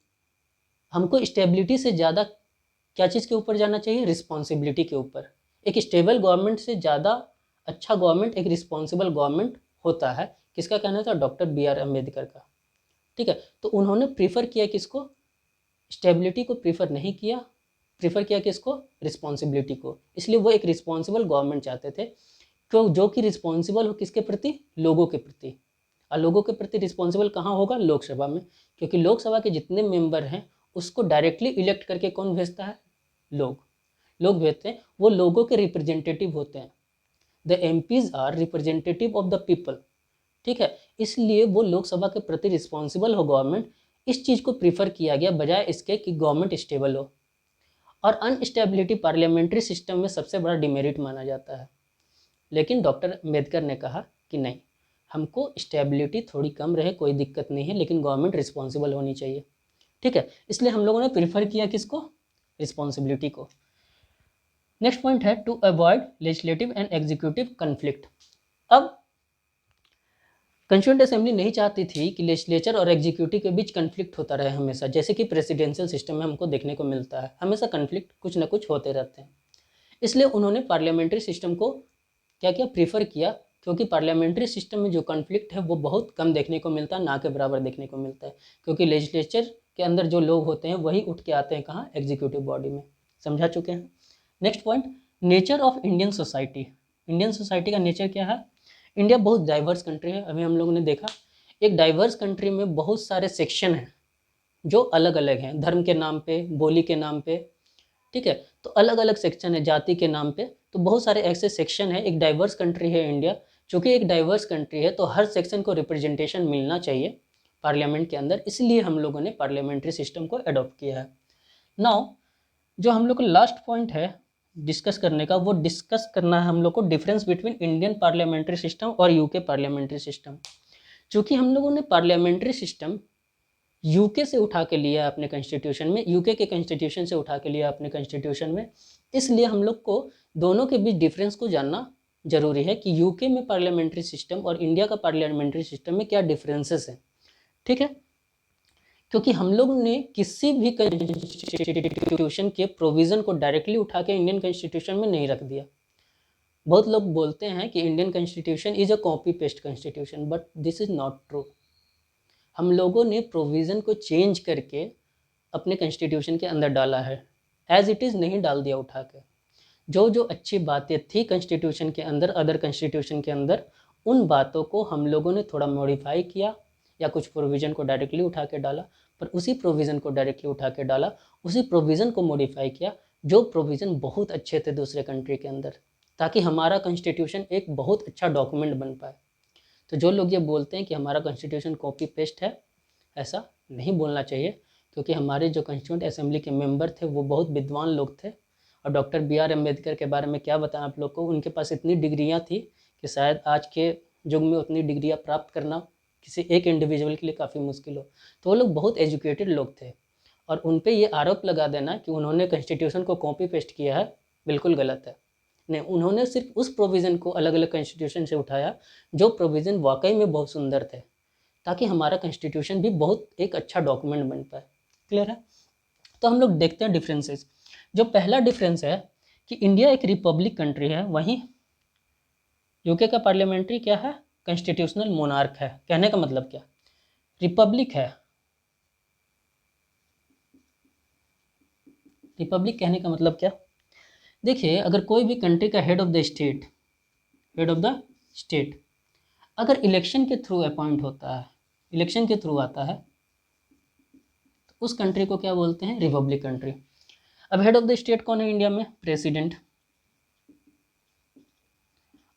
[SPEAKER 1] हमको स्टेबिलिटी से ज़्यादा क्या चीज़ के ऊपर जाना चाहिए? रिस्पॉन्सिबिलिटी के ऊपर। एक स्टेबल गवर्नमेंट से ज़्यादा अच्छा गवर्नमेंट एक रिस्पॉन्सिबल गवर्नमेंट होता है। किसका कहना था? डॉक्टर BR अम्बेडकर का। ठीक है, तो उन्होंने प्रीफर किया किसको? स्टेबिलिटी को प्रीफर नहीं किया, प्रीफर किया किसको? रिस्पॉन्सिबिलिटी को। इसलिए वो एक रिस्पॉन्सिबल गवर्नमेंट चाहते थे, क्यों? जो कि रिस्पॉन्सिबल हो किसके प्रति? लोगों के प्रति। और लोगों के प्रति रिस्पॉन्सिबल कहाँ होगा? लोकसभा में, क्योंकि लोकसभा के जितने मेंबर हैं उसको डायरेक्टली इलेक्ट करके कौन भेजता है? लोग भेजते हैं, वो लोगों के रिप्रेजेंटेटिव होते हैं। The MPs are representative of the people. ठीक है, इसलिए वो लोकसभा के प्रति रिस्पॉन्सिबल हो गवर्नमेंट, इस चीज़ को प्रीफर किया गया बजाय इसके कि गवर्नमेंट स्टेबल हो। और अनस्टेबिलिटी पार्लियामेंट्री सिस्टम में सबसे बड़ा डिमेरिट माना जाता है। लेकिन डॉक्टर अम्बेडकर ने कहा कि नहीं, हमको स्टेबिलिटी थोड़ी कम रहे कोई दिक्कत नहीं है, लेकिन गवर्नमेंट रिस्पॉन्सिबल होनी चाहिए। ठीक है, इसलिए हम लोगों ने प्रीफर किया किसको? रिस्पॉन्सिबिलिटी को। नेक्स्ट पॉइंट है to avoid legislative and executive conflict. अब कॉन्स्टिट्यूएंट असेंबली नहीं चाहती थी कि लेजिस्लेचर और एग्जीक्यूटिव के बीच कन्फ्लिक्ट होता रहे हमेशा, जैसे कि प्रेसिडेंशियल सिस्टम में हमको देखने को मिलता है, हमेशा कन्फ्लिक्ट कुछ ना कुछ होते रहते हैं। इसलिए उन्होंने पार्लियामेंट्री सिस्टम को क्या किया? प्रीफर किया, क्योंकि पार्लियामेंट्री सिस्टम में जो कॉन्फ्लिक्ट है वो बहुत कम देखने को मिलता है, ना के बराबर देखने को मिलता है, क्योंकि लेजिस्लेचर के अंदर जो लोग होते हैं वही उठ के आते हैं कहाँ? एग्जीक्यूटिव बॉडी में। समझा चुके हैं। Next point, nature of Indian society. Indian society का नेचर क्या है? इंडिया बहुत डाइवर्स कंट्री है, अभी हम लोगों ने देखा। एक डाइवर्स कंट्री में बहुत सारे सेक्शन हैं जो अलग अलग हैं, धर्म के नाम पे, बोली के नाम पे, ठीक है। तो अलग अलग सेक्शन है जाति के नाम पे, तो बहुत सारे ऐसे सेक्शन है। एक डाइवर्स कंट्री है इंडिया, चूँकि एक डाइवर्स कंट्री है तो हर सेक्शन को रिप्रेजेंटेशन मिलना चाहिए पार्लियामेंट के अंदर, इसलिए हम लोगों ने पार्लियामेंट्री सिस्टम को अडॉप्ट किया है। नाउ जो हम लोग का लास्ट पॉइंट है डिस्कस करने का, वो डिस्कस करना है हम लोग को difference between Indian parliamentary system और यूके पार्लियामेंट्री सिस्टम। चूँकि हम लोगों ने पार्लियामेंट्री सिस्टम यूके से उठा के लिया अपने कॉन्स्टिट्यूशन में, यूके के कॉन्स्टिट्यूशन से उठा के लिया अपने कॉन्स्टिट्यूशन में, इसलिए हम लोग को दोनों के बीच डिफरेंस को जानना जरूरी है कि यूके में पार्लियामेंट्री सिस्टम और इंडिया का पार्लियामेंट्री सिस्टम में क्या डिफरेंसेस हैं, ठीक है। क्योंकि हम लोग ने किसी भी कॉन्स्टिट्यूशन के प्रोविज़न को डायरेक्टली उठा के इंडियन कॉन्स्टिट्यूशन में नहीं रख दिया। बहुत लोग बोलते हैं कि Indian constitution is a copy paste constitution, but this is not true. हम लोगों ने प्रोविज़न को चेंज करके अपने कॉन्स्टिट्यूशन के अंदर डाला है, एज इट इज़ नहीं डाल दिया उठा के। जो जो अच्छी बातें थी कॉन्स्टिट्यूशन के अंदर, अदर कॉन्स्टिट्यूशन के अंदर, उन बातों को हम लोगों ने थोड़ा मॉडिफाई किया या कुछ प्रोविज़न को डायरेक्टली उठा के डाला, पर उसी प्रोविज़न को डायरेक्टली उठा के डाला, उसी प्रोविज़न को मॉडिफाई किया जो प्रोविज़न बहुत अच्छे थे दूसरे कंट्री के अंदर, ताकि हमारा कॉन्स्टिट्यूशन एक बहुत अच्छा डॉक्यूमेंट बन पाए। तो जो लोग ये बोलते हैं कि हमारा कॉन्स्टिट्यूशन कॉपी पेस्ट है, ऐसा नहीं बोलना चाहिए, क्योंकि हमारे जो कॉन्स्टिट्यूंट असेंबली के मेंबर थे वो बहुत विद्वान लोग थे। और डॉक्टर B.R. अम्बेडकर के बारे में क्या बताएं आप लोग को, उनके पास इतनी डिग्रियां थी कि शायद आज के युग में उतनी डिग्रियां प्राप्त करना किसी एक इंडिविजुअल के लिए काफ़ी मुश्किल हो। तो वो लोग बहुत एजुकेटेड लोग थे, और उन पर ये आरोप लगा देना कि उन्होंने कॉन्स्टिट्यूशन को कॉपी पेस्ट किया है, बिल्कुल गलत है। नहीं, उन्होंने सिर्फ उस प्रोविज़न को अलग अलग कॉन्स्टिट्यूशन से उठाया जो प्रोविज़न वाकई में बहुत सुंदर थे, ताकि हमारा कॉन्स्टिट्यूशन भी बहुत एक अच्छा डॉक्यूमेंट बन पाए। क्लियर है? तो हम लोग देखते हैं डिफरेंसेस। जो पहला डिफरेंस है कि इंडिया एक रिपब्लिक कंट्री है, वहीं यूके का पार्लियामेंट्री क्या है, कॉन्स्टिट्यूशनल मोनार्क है। कहने का मतलब क्या, रिपब्लिक है। रिपब्लिक कहने का मतलब क्या, देखिए अगर कोई भी कंट्री का हेड ऑफ द स्टेट अगर इलेक्शन के थ्रू अपॉइंट होता है, इलेक्शन के थ्रू आता है, तो उस कंट्री को क्या बोलते हैं, रिपब्लिक कंट्री। अब हेड ऑफ द स्टेट कौन है इंडिया में, प्रेसिडेंट।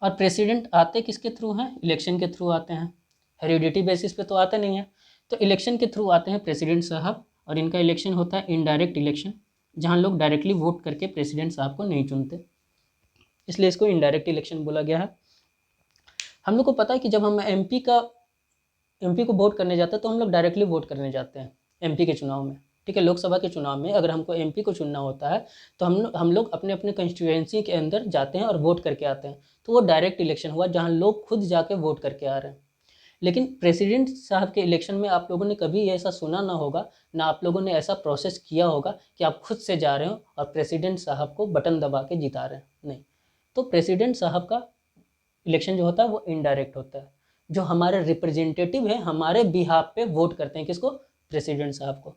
[SPEAKER 1] और प्रेसिडेंट आते किसके थ्रू हैं, इलेक्शन के थ्रू आते हैं, हेरिडिटी बेसिस पे तो आते नहीं हैं, तो इलेक्शन के थ्रू आते हैं प्रेसिडेंट साहब। और इनका इलेक्शन होता है इनडायरेक्ट इलेक्शन, जहाँ लोग डायरेक्टली वोट करके प्रेसिडेंट साहब को नहीं चुनते, इसलिए इसको इनडायरेक्ट इलेक्शन बोला गया है। हम लोग को पता है कि जब हम एमपी को वोट करने जाते हैं तो हम लोग डायरेक्टली वोट करने जाते हैं एमपी के चुनाव में, ठीक है। लोकसभा के चुनाव में अगर हमको एमपी को चुनना होता है तो हम लोग अपने अपने कंस्टिट्यूएंसी के अंदर जाते हैं और वोट करके आते हैं, तो वो डायरेक्ट इलेक्शन हुआ जहाँ लोग खुद जाके वोट करके आ रहे हैं। लेकिन प्रेसिडेंट साहब के इलेक्शन में आप लोगों ने कभी ऐसा सुना ना होगा, ना आप लोगों ने ऐसा प्रोसेस किया होगा कि आप खुद से जा रहे हो और प्रेसिडेंट साहब को बटन दबा के जिता रहे हैं, नहीं। तो प्रेसिडेंट साहब का इलेक्शन जो होता है वो इनडायरेक्ट होता है, जो हमारे रिप्रेजेंटेटिव है हमारे बिहाफ पे वोट करते हैं, किसको, प्रेसिडेंट साहब को।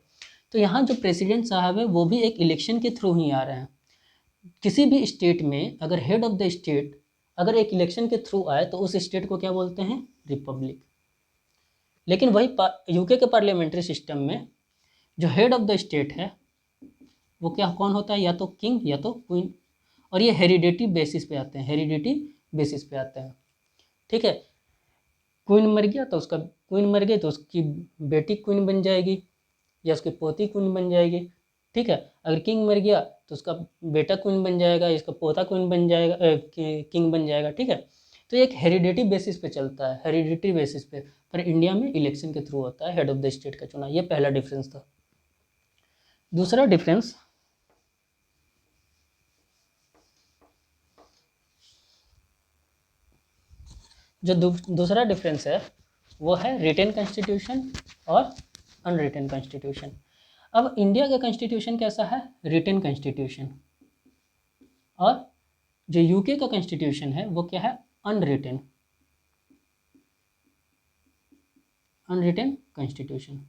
[SPEAKER 1] तो यहाँ जो प्रेसिडेंट साहब है वो भी एक इलेक्शन के थ्रू ही आ रहे हैं। किसी भी स्टेट में अगर हेड ऑफ द स्टेट अगर एक इलेक्शन के थ्रू आए तो उस स्टेट को क्या बोलते हैं, रिपब्लिक। लेकिन वही यूके के पार्लियामेंट्री सिस्टम में जो हेड ऑफ द स्टेट है वो क्या कौन होता है, या तो किंग या तो क्वीन, और ये हेरिडिटी बेसिस पे आते हैं, हेरिडिटी बेसिस पे आते हैं, ठीक है। क्वीन मर गया तो उसका क्वीन मर गई तो उसकी बेटी क्वीन बन जाएगी या उसकी पोती क्वीन बन जाएगी, ठीक है। अगर किंग मर गया तो उसका बेटा क्वीन बन जाएगा, इसका पोता क्वीन बन जाएगा, किंग बन जाएगा, ठीक है। तो एक हेरिडिटी बेसिस पे चलता है, हेरिडिटी बेसिस पे। पर इंडिया में इलेक्शन के थ्रू होता है हेड ऑफ द स्टेट का चुनाव, ये पहला डिफरेंस था। दूसरा डिफरेंस, जो दूसरा डिफरेंस है वो है रिटेन कॉन्स्टिट्यूशन और अनरिटेन कॉन्स्टिट्यूशन। अब इंडिया का कॉन्स्टिट्यूशन कैसा है, रिटेन कॉन्स्टिट्यूशन, और जो यूके का कॉन्स्टिट्यूशन है वो क्या है, अनरिटेन कॉन्स्टिट्यूशन।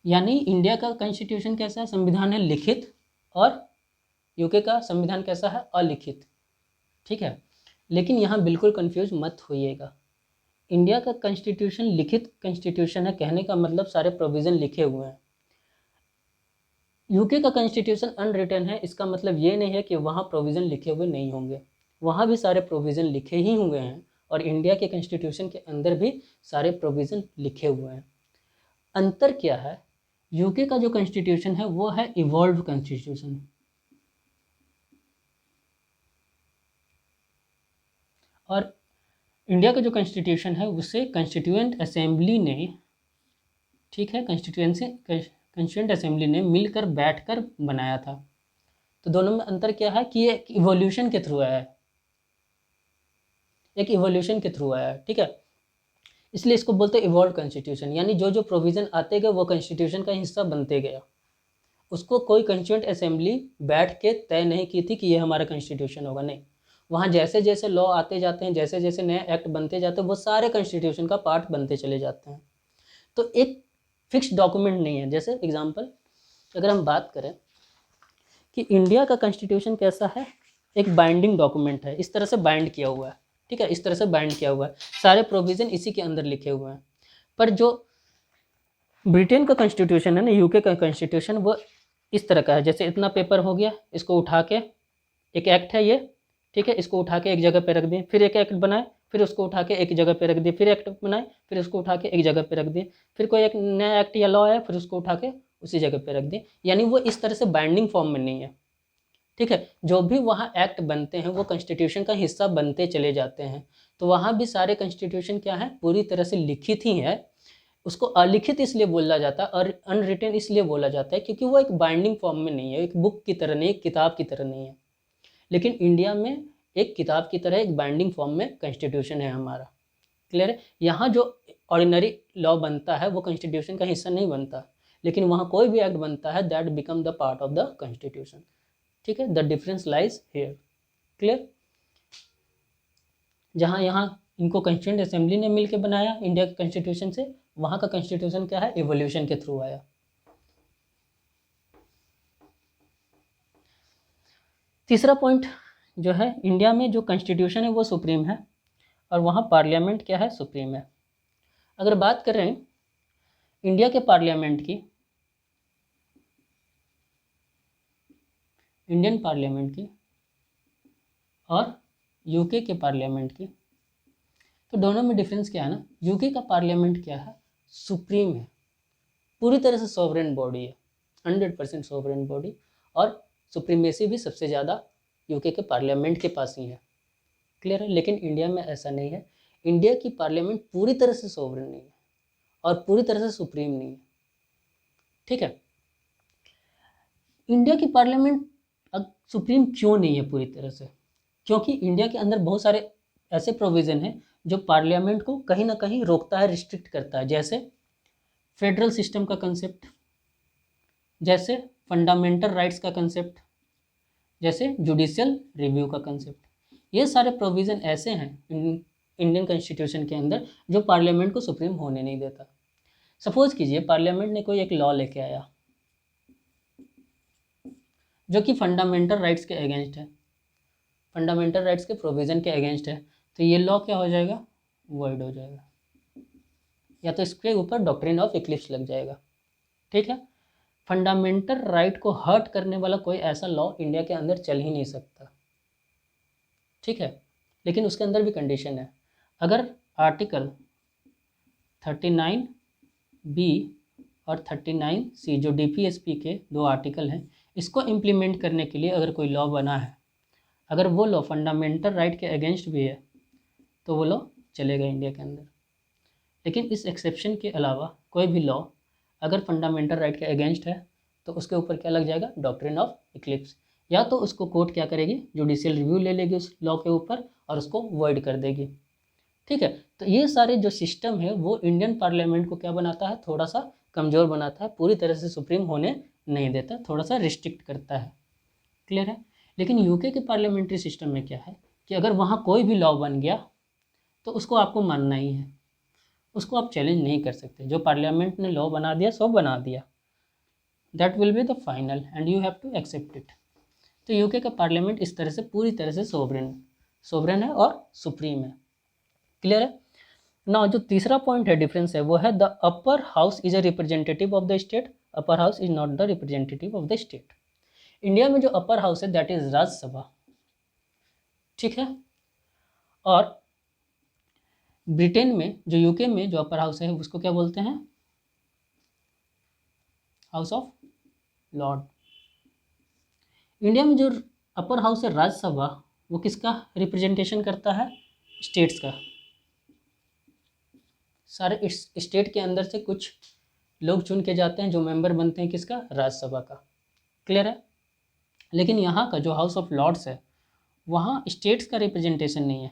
[SPEAKER 1] यानी इंडिया का कॉन्स्टिट्यूशन कैसा है, संविधान है लिखित, और यूके का संविधान कैसा है, अलिखित, ठीक है। लेकिन यहाँ बिल्कुल कंफ्यूज मत होइएगा, इंडिया का कॉन्स्टिट्यूशन लिखित कॉन्स्टिट्यूशन है, कहने का मतलब सारे प्रोविज़न लिखे हुए हैं। यूके का कॉन्स्टिट्यूशन अनरिटन है, इसका मतलब ये नहीं है कि वहाँ प्रोविज़न लिखे हुए नहीं होंगे, वहाँ भी सारे प्रोविज़न लिखे ही हुए हैं, और इंडिया के कॉन्स्टिट्यूशन के अंदर भी सारे प्रोविज़न लिखे हुए हैं। अंतर क्या है, यूके का जो कॉन्स्टिट्यूशन है वो है इवॉल्व कॉन्स्टिट्यूशन, और इंडिया का जो कॉन्स्टिट्यूशन है उसे कॉन्स्टिट्यूएंट असेंबली ने, ठीक है, कॉन्स्टिट्यूएंट असेंबली ने मिलकर बैठकर बनाया था। तो दोनों में अंतर क्या है कि ये इवोल्यूशन के थ्रू आया है, एक इवोल्यूशन के थ्रू आया है, ठीक है, इसलिए इसको बोलते हैं इवॉल्व कॉन्स्टिट्यूशन, यानी जो जो प्रोविज़न आते गए वो कॉन्स्टिट्यूशन का हिस्सा बनते गया, उसको कोई कॉन्स्टिट्यूएंट असेंबली बैठ के तय नहीं की थी कि ये हमारा कॉन्स्टिट्यूशन होगा, नहीं, वहाँ जैसे जैसे लॉ आते जाते हैं, जैसे जैसे नए एक्ट बनते जाते हैं, वो सारे कॉन्स्टिट्यूशन का पार्ट बनते चले जाते हैं। तो एक फिक्स डॉक्यूमेंट नहीं है। जैसे एग्जांपल अगर हम बात करें कि इंडिया का कॉन्स्टिट्यूशन कैसा है, एक बाइंडिंग डॉक्यूमेंट है, इस तरह से बाइंड किया हुआ है, ठीक है, इस तरह से बाइंड किया हुआ है, सारे प्रोविज़न इसी के अंदर लिखे हुए हैं। पर जो ब्रिटेन का कॉन्स्टिट्यूशन है ना, यूके का कॉन्स्टिट्यूशन, वो इस तरह का है, जैसे इतना पेपर हो गया, इसको उठा के, एक एक्ट है ये, ठीक है, इसको उठा के एक जगह पे रख दिए, फिर एक एक्ट बनाए, फिर उसको उठा के एक जगह पे रख दिए, फिर एक्ट बनाए, फिर उसको उठा के एक जगह पे रख दिए, फिर कोई एक नया एक्ट या लॉ आया, फिर उसको उठा के उसी जगह पे रख दिए, यानी वो इस तरह से बाइंडिंग फॉर्म में नहीं है, ठीक है। जो भी वहाँ एक्ट बनते हैं वो कॉन्स्टिट्यूशन का हिस्सा बनते चले जाते हैं। तो वहाँ भी सारे कॉन्स्टिट्यूशन क्या है, पूरी तरह से लिखित ही है। उसको अलिखित इसलिए बोला जाता है और अनरिटन इसलिए बोला जाता है क्योंकि वो एक बाइंडिंग फॉर्म में नहीं है, एक बुक की तरह नहीं, एक किताब की तरह नहीं है। लेकिन इंडिया में एक किताब की तरह एक बाइंडिंग फॉर्म में कॉन्स्टिट्यूशन है हमारा, क्लियर है। यहाँ जो ऑर्डिनरी लॉ बनता है वो कॉन्स्टिट्यूशन का हिस्सा नहीं बनता, लेकिन वहाँ कोई भी एक्ट बनता है that become the part of the constitution, ठीक है। The difference lies here, clear. जहाँ यहाँ इनको कॉन्स्टिट्यूएंट असेंबली ने मिलकर बनाया इंडिया के कॉन्स्टिट्यूशन से, वहाँ का कॉन्स्टिट्यूशन क्या है, इवोल्यूशन के थ्रू आया। तीसरा पॉइंट जो है, इंडिया में जो कॉन्स्टिट्यूशन है वो सुप्रीम है और वहाँ पार्लियामेंट क्या है, सुप्रीम है। अगर बात करें इंडिया के पार्लियामेंट की, इंडियन पार्लियामेंट की और यूके के पार्लियामेंट की, तो दोनों में डिफरेंस क्या है ना, यूके का पार्लियामेंट क्या है, सुप्रीम है, पूरी तरह से सॉवरेन बॉडी है, 100% सॉवरेन बॉडी, और सुप्रीमेसी भी सबसे ज़्यादा यूके के पार्लियामेंट के पास ही है, क्लियर है। लेकिन इंडिया में ऐसा नहीं है, इंडिया की पार्लियामेंट पूरी तरह से सॉवरेन नहीं है और पूरी तरह से सुप्रीम नहीं है, ठीक है। इंडिया की पार्लियामेंट अब सुप्रीम क्यों नहीं है पूरी तरह से, क्योंकि इंडिया के अंदर बहुत सारे ऐसे प्रोविज़न हैं जो पार्लियामेंट को कहीं ना कहीं रोकता है, रिस्ट्रिक्ट करता है, जैसे फेडरल सिस्टम का कंसेप्ट, जैसे फंडामेंटल राइट्स का कंसेप्ट, जैसे जुडिशियल रिव्यू का कंसेप्ट। ये सारे प्रोविज़न ऐसे हैं इंडियन कॉन्स्टिट्यूशन के अंदर जो पार्लियामेंट को सुप्रीम होने नहीं देता। सपोज कीजिए पार्लियामेंट ने कोई एक लॉ लेके आया जो कि फंडामेंटल राइट्स के अगेंस्ट है, फंडामेंटल राइट्स के प्रोविज़न के अगेंस्ट है, तो ये लॉ क्या हो जाएगा, वॉइड हो जाएगा, या तो इसके ऊपर डॉक्ट्रिन ऑफ इक्लिप्स लग जाएगा, ठीक है। फंडामेंटल राइट को हर्ट करने वाला कोई ऐसा लॉ इंडिया के अंदर चल ही नहीं सकता, ठीक है। लेकिन उसके अंदर भी कंडीशन है, अगर आर्टिकल 39B और 39C जो DPSP के दो आर्टिकल हैं, इसको इम्प्लीमेंट करने के लिए अगर कोई लॉ बना है, अगर वो लॉ फंडामेंटल राइट के अगेंस्ट भी है तो वो लॉ चलेगा इंडिया के अंदर। लेकिन इस एक्सेप्शन के अलावा कोई भी लॉ अगर फंडामेंटल राइट के अगेंस्ट है तो उसके ऊपर क्या लग जाएगा, डॉक्ट्रिन ऑफ इक्लिप्स, या तो उसको कोर्ट क्या करेगी, जुडिशियल रिव्यू ले लेगी उस लॉ के ऊपर और उसको वॉइड कर देगी, ठीक है। तो ये सारे जो सिस्टम है वो इंडियन पार्लियामेंट को क्या बनाता है, थोड़ा सा कमज़ोर बनाता है, पूरी तरह से सुप्रीम होने नहीं देता, थोड़ा सा रिस्ट्रिक्ट करता है, क्लियर है। लेकिन यूके के पार्लियामेंट्री सिस्टम में क्या है कि अगर वहाँ कोई भी लॉ बन गया तो उसको आपको मानना ही है, उसको आप चैलेंज नहीं कर सकते, जो पार्लियामेंट ने लॉ बना दिया सो बना दिया, that will be the final and you have to accept it. तो यूके का पार्लियामेंट इस तरह से पूरी तरह से सोवरेन है और सुप्रीम है, क्लियर है। ना जो तीसरा पॉइंट है, डिफरेंस है, वो है the upper house is a representative of the state, upper house is not the representative of the state. India में जो अपर हाउस है दैट इज राज्यसभा, ठीक है। और ब्रिटेन में, जो यूके में जो अपर हाउस है उसको क्या बोलते हैं, हाउस ऑफ लॉर्ड। इंडिया में जो अपर हाउस है राज्यसभा, वो किसका रिप्रेजेंटेशन करता है, स्टेट्स का। सारे स्टेट के अंदर से कुछ लोग चुन के जाते हैं जो मेंबर बनते हैं किसका, राज्यसभा का। क्लियर है। लेकिन यहाँ का जो हाउस ऑफ लॉर्ड्स है वहाँ स्टेट्स का रिप्रेजेंटेशन नहीं है,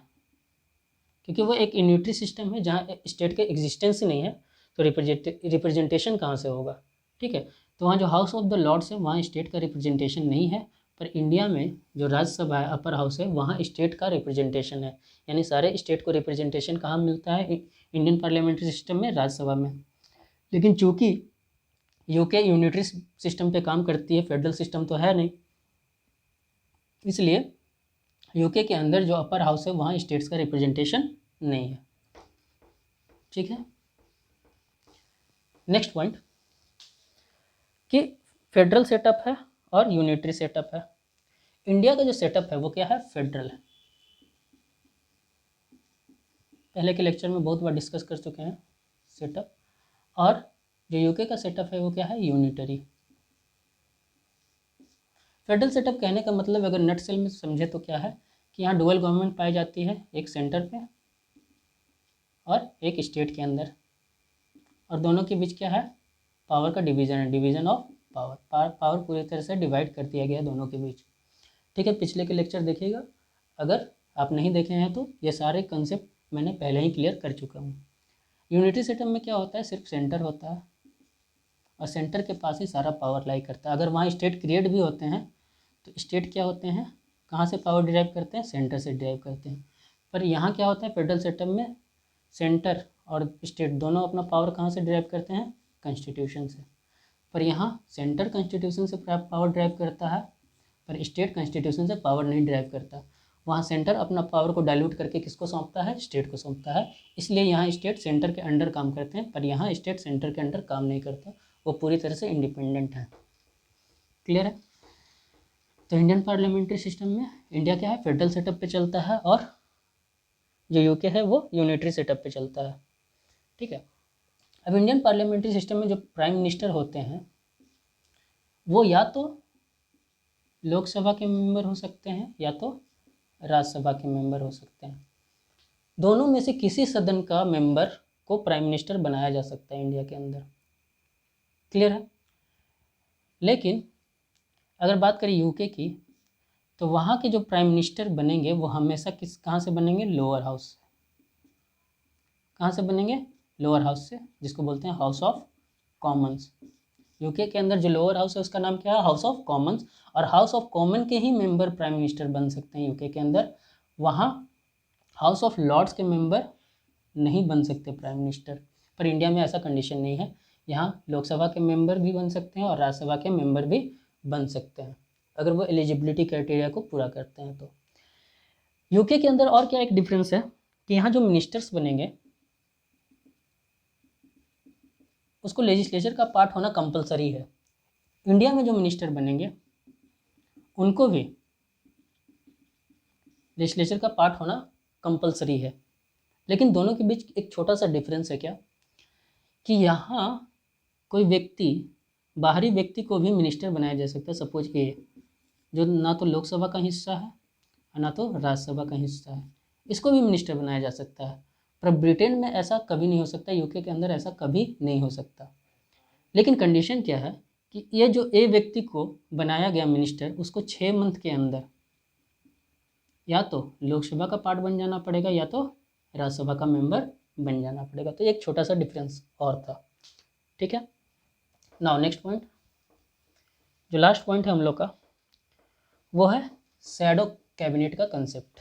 [SPEAKER 1] क्योंकि वो एक यूनिटरी सिस्टम है जहाँ स्टेट के एग्जिस्टेंस ही नहीं है, तो रिप्रेजेंटेशन कहाँ से होगा, ठीक है। तो वहाँ जो हाउस ऑफ द लॉर्ड्स है वहाँ स्टेट का रिप्रेजेंटेशन नहीं है, पर इंडिया में जो राज्यसभा है अपर हाउस है वहाँ स्टेट का रिप्रेजेंटेशन है। यानी सारे स्टेट को रिप्रेजेंटेशन कहाँ मिलता है, इंडियन पार्लियामेंट्री सिस्टम में, राज्यसभा में। लेकिन चूँकि यूके यूनिटरी सिस्टम पे काम करती है, फेडरल सिस्टम तो है नहीं, इसलिए यूके के अंदर जो अपर हाउस है वहाँ स्टेट्स का रिप्रेजेंटेशन नहीं है, ठीक है। नेक्स्ट पॉइंट कि फेडरल सेटअप है और यूनिटरी सेटअप है। इंडिया का जो सेटअप है वो क्या है, फेडरल है। पहले के लेक्चर में बहुत बार डिस्कस कर चुके हैं सेटअप। और जो यूके का सेटअप है वो क्या है, यूनिटरी। फेडरल सेटअप कहने का मतलब अगर नट सेल में समझे तो क्या है कि यहाँ डुअल गवर्नमेंट पाई जाती है, एक सेंटर पे और एक स्टेट के अंदर, और दोनों के बीच क्या है, पावर का डिवीजन है, डिवीजन ऑफ पावर। पावर पूरी तरह से डिवाइड कर दिया गया है दोनों के बीच, ठीक है। पिछले के लेक्चर देखिएगा, अगर आप नहीं देखे हैं तो ये सारे कंसेप्ट मैंने पहले ही क्लियर कर चुका हूँ। यूनिटरी सिस्टम में क्या होता है, सिर्फ सेंटर होता है और सेंटर के पास ही सारा पावर लाई करता है। अगर वहाँ स्टेट क्रिएट भी होते हैं तो स्टेट क्या होते हैं, कहाँ से पावर डिराइव करते हैं, सेंटर से डिराइव करते हैं। पर यहाँ क्या होता है, फेडरल सिस्टम में सेंटर और स्टेट दोनों अपना पावर कहाँ से डिराइव करते हैं, कॉन्स्टिट्यूशन से। पर यहाँ सेंटर कॉन्स्टिट्यूशन से पावर ड्राइव करता है, पर स्टेट कॉन्स्टिट्यूशन से पावर नहीं ड्राइव करता। वहाँ सेंटर अपना पावर को डाइल्यूट करके किसको सौंपता है, स्टेट को सौंपता है। इसलिए यहाँ स्टेट सेंटर के अंडर काम करते हैं, पर यहाँ स्टेट सेंटर के अंडर काम नहीं करता, वो पूरी तरह से इंडिपेंडेंट है। क्लियर है। तो इंडियन पार्लियामेंट्री सिस्टम में इंडिया क्या है, फेडरल सेटअप पे चलता है, और जो यूके है वो यूनिटरी सेटअप पे चलता है, ठीक है। अब इंडियन पार्लियामेंट्री सिस्टम में जो प्राइम मिनिस्टर होते हैं वो या तो लोकसभा के मेंबर हो सकते हैं या तो राज्यसभा के मेंबर हो सकते हैं। दोनों में से किसी सदन का मेंबर को प्राइम मिनिस्टर बनाया जा सकता है इंडिया के अंदर। क्लियर है। लेकिन अगर बात करें यूके की, तो वहाँ के जो प्राइम मिनिस्टर बनेंगे वो हमेशा कहाँ से बनेंगे, लोअर हाउस से। कहाँ से बनेंगे, लोअर हाउस से, जिसको बोलते हैं हाउस ऑफ कॉमन्स। यूके के अंदर जो लोअर हाउस है उसका नाम क्या है, हाउस ऑफ कॉमन्स। और हाउस ऑफ कॉमन के ही मेंबर प्राइम मिनिस्टर बन सकते हैं यूके के अंदर। वहाँ हाउस ऑफ लॉर्ड्स के मेंबर नहीं बन सकते प्राइम मिनिस्टर। पर इंडिया में ऐसा कंडीशन नहीं है, यहाँ लोकसभा के मेंबर भी बन सकते हैं और राज्यसभा के मेंबर भी बन सकते हैं, अगर वो एलिजिबिलिटी क्राइटेरिया को पूरा करते हैं तो। यूके के अंदर और क्या एक डिफरेंस है कि यहाँ जो मिनिस्टर्स बनेंगे उसको लेजिस्लेचर का पार्ट होना कंपलसरी है। इंडिया में जो मिनिस्टर बनेंगे उनको भी लेजिस्लेचर का पार्ट होना कंपलसरी है। लेकिन दोनों के बीच एक छोटा सा डिफरेंस है, क्या कि यहाँ कोई व्यक्ति, बाहरी व्यक्ति को भी मिनिस्टर बनाया जा सकता है। सपोज कि जो ना तो लोकसभा का हिस्सा है और ना तो राज्यसभा का हिस्सा है, इसको भी मिनिस्टर बनाया जा सकता है। पर ब्रिटेन में ऐसा कभी नहीं हो सकता, यूके के अंदर ऐसा कभी नहीं हो सकता। लेकिन कंडीशन क्या है कि ये जो ए व्यक्ति को बनाया गया मिनिस्टर, उसको 6 मंथ के अंदर या तो लोकसभा का पार्ट बन जाना पड़ेगा या तो राज्यसभा का मेंबर बन जाना पड़ेगा। तो एक छोटा सा डिफरेंस और था, ठीक है। नाउ नेक्स्ट पॉइंट, जो लास्ट पॉइंट है हम लोग का, वो है शैडो कैबिनेट का कंसेप्ट।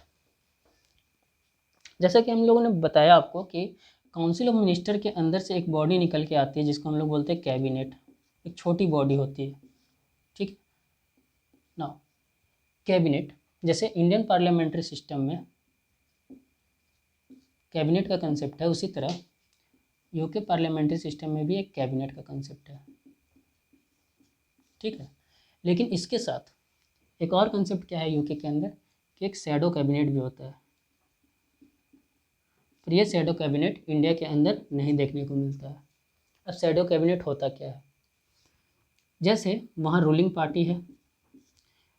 [SPEAKER 1] जैसा कि हम लोगों ने बताया आपको कि काउंसिल ऑफ मिनिस्टर के अंदर से एक बॉडी निकल के आती है जिसको हम लोग बोलते हैं कैबिनेट। एक छोटी बॉडी होती है, ठीक है। नाउ कैबिनेट, जैसे इंडियन पार्लियामेंट्री सिस्टम में कैबिनेट का कंसेप्ट है, उसी तरह यूके पार्लियामेंट्री सिस्टम में भी एक कैबिनेट का कंसेप्ट है, ठीक है। लेकिन इसके साथ एक और कंसेप्ट क्या है यूके के अंदर, कि एक शैडो कैबिनेट भी होता है। पर यह शैडो कैबिनेट इंडिया के अंदर नहीं देखने को मिलता है। अब शैडो कैबिनेट होता क्या है, जैसे वहाँ रूलिंग पार्टी है,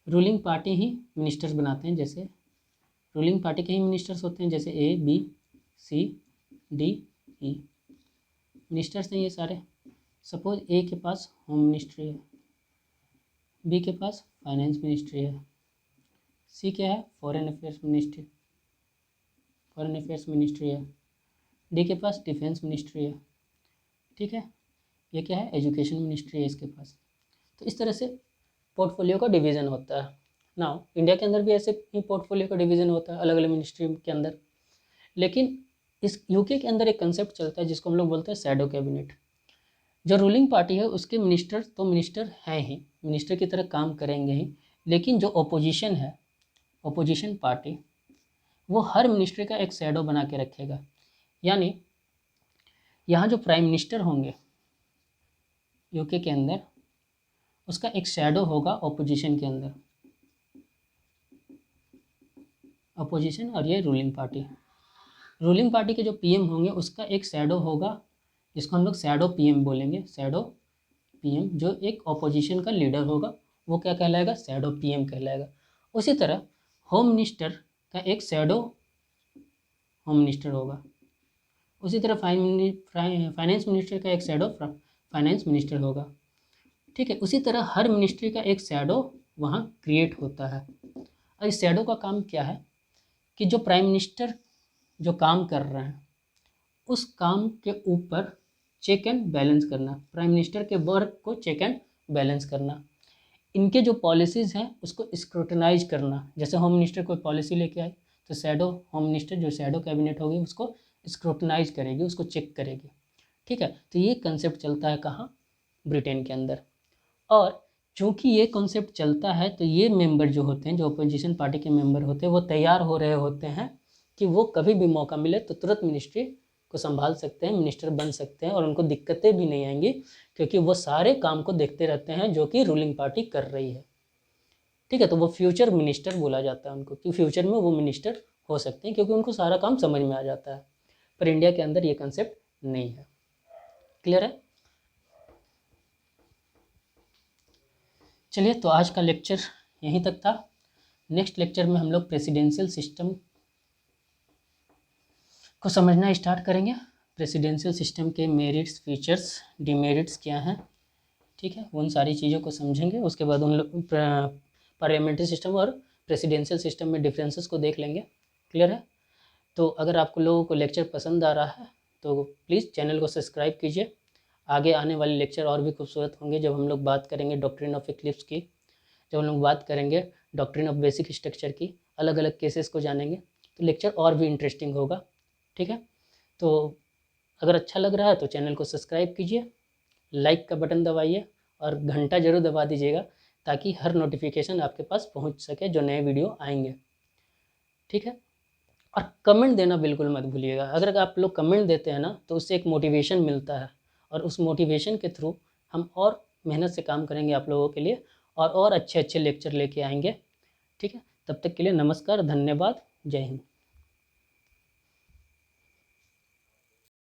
[SPEAKER 1] रूलिंग पार्टी ही मिनिस्टर्स बनाते हैं, जैसे रूलिंग पार्टी के ही मिनिस्टर्स होते हैं, जैसे A B C D E ministers हैं ये सारे। सपोज ए के पास होम मिनिस्ट्री है, बी के पास फाइनेंस मिनिस्ट्री है, सी क्या है फॉरेन अफेयर्स मिनिस्ट्री है, डी के पास डिफेंस मिनिस्ट्री है, ठीक है। ये क्या है एजुकेशन मिनिस्ट्री है इसके पास। तो इस तरह से पोर्टफोलियो का डिवीज़न होता है। नाउ इंडिया के अंदर भी ऐसे ही पोर्टफोलियो का डिवीज़न होता है अलग अलग मिनिस्ट्री के अंदर। लेकिन इस यूके के अंदर एक कंसेप्ट चलता है जिसको हम लोग बोलते हैं शैडो कैबिनेट। जो रूलिंग पार्टी है उसके मिनिस्टर तो मिनिस्टर हैं ही, मिनिस्टर की तरह काम करेंगे ही, लेकिन जो अपोजिशन है, अपोजिशन पार्टी, वो हर मिनिस्ट्री का एक शैडो बना के रखेगा। यानी यहाँ जो प्राइम मिनिस्टर होंगे यूके के अंदर, उसका एक शैडो होगा अपोजिशन के अंदर, अपोजिशन और ये रूलिंग पार्टी के जो पीएम होंगे उसका एक शैडो होगा, जिसको हम लोग शैडो पीएम बोलेंगे। शैडो पीएम जो एक अपोजिशन का लीडर होगा वो क्या कहलाएगा, शैडो पीएम कहलाएगा। उसी तरह होम मिनिस्टर का एक शैडो होम मिनिस्टर होगा, उसी तरह फाइनेंस मिनिस्टर का एक शैडो फाइनेंस मिनिस्टर होगा, ठीक है। उसी तरह हर मिनिस्ट्री का एक शैडो वहाँ क्रिएट होता है। और इस शैडो का काम क्या है कि जो प्राइम मिनिस्टर जो काम कर रहे हैं उस काम के ऊपर चेक एंड बैलेंस करना, प्राइम मिनिस्टर के वर्क को चेक एंड बैलेंस करना, इनके जो पॉलिसीज़ हैं उसको स्क्रूटनाइज करना। जैसे होम मिनिस्टर कोई पॉलिसी लेके आए तो शैडो होम मिनिस्टर जो शैडो कैबिनेट होगी उसको स्क्रूटनाइज करेगी, उसको चेक करेगी, ठीक है। तो ये कंसेप्ट चलता है कहाँ, ब्रिटेन के अंदर। और चूँकि ये कॉन्सेप्ट चलता है तो ये मेंबर जो होते हैं, जो अपोजिशन पार्टी के मेंबर होते हैं, वो तैयार हो रहे होते हैं कि वो कभी भी मौका मिले तो तुरंत मिनिस्ट्री को संभाल सकते हैं, मिनिस्टर बन सकते हैं, और उनको दिक्कतें भी नहीं आएंगी क्योंकि वो सारे काम को देखते रहते हैं जो कि रूलिंग पार्टी कर रही है, ठीक है। तो वो फ्यूचर मिनिस्टर बोला जाता है उनको, कि फ्यूचर में वो मिनिस्टर हो सकते हैं क्योंकि उनको सारा काम समझ में आ जाता है। पर इंडिया के अंदर ये कंसेप्ट नहीं है। क्लियर है? चलिए, तो आज का लेक्चर यहीं तक था। नेक्स्ट लेक्चर में हम लोग प्रेसिडेंशियल सिस्टम को समझना स्टार्ट करेंगे। प्रेसिडेंशियल सिस्टम के मेरिट्स, फीचर्स, डिमेरिट्स क्या हैं, ठीक है, उन सारी चीज़ों को समझेंगे। उसके बाद उन लोग पार्लियामेंट्री सिस्टम और प्रेसिडेंशियल सिस्टम में डिफरेंसेस को देख लेंगे। क्लियर है? तो अगर आपको लोगों को लेक्चर पसंद आ रहा है तो प्लीज़ चैनल को सब्सक्राइब कीजिए। आगे आने वाले लेक्चर और भी खूबसूरत होंगे जब हम लोग बात करेंगे डॉक्ट्रिन ऑफ इक्लिप्स की, जब हम लोग बात करेंगे डॉक्ट्रिन ऑफ बेसिक स्ट्रक्चर की, अलग अलग केसेस को जानेंगे, तो लेक्चर और भी इंटरेस्टिंग होगा, ठीक है। तो अगर अच्छा लग रहा है तो चैनल को सब्सक्राइब कीजिए, लाइक का बटन दबाइए और घंटा ज़रूर दबा दीजिएगा ताकि हर नोटिफिकेशन आपके पास पहुंच सके जो नए वीडियो आएंगे, ठीक है। और कमेंट देना बिल्कुल मत भूलिएगा। अगर आप लोग कमेंट देते हैं ना तो उससे एक मोटिवेशन मिलता है, और उस मोटिवेशन के थ्रू हम और मेहनत से काम करेंगे आप लोगों के लिए, और अच्छे अच्छे लेक्चर लेके आएंगे, ठीक है। तब तक के लिए नमस्कार, धन्यवाद, जय हिंद।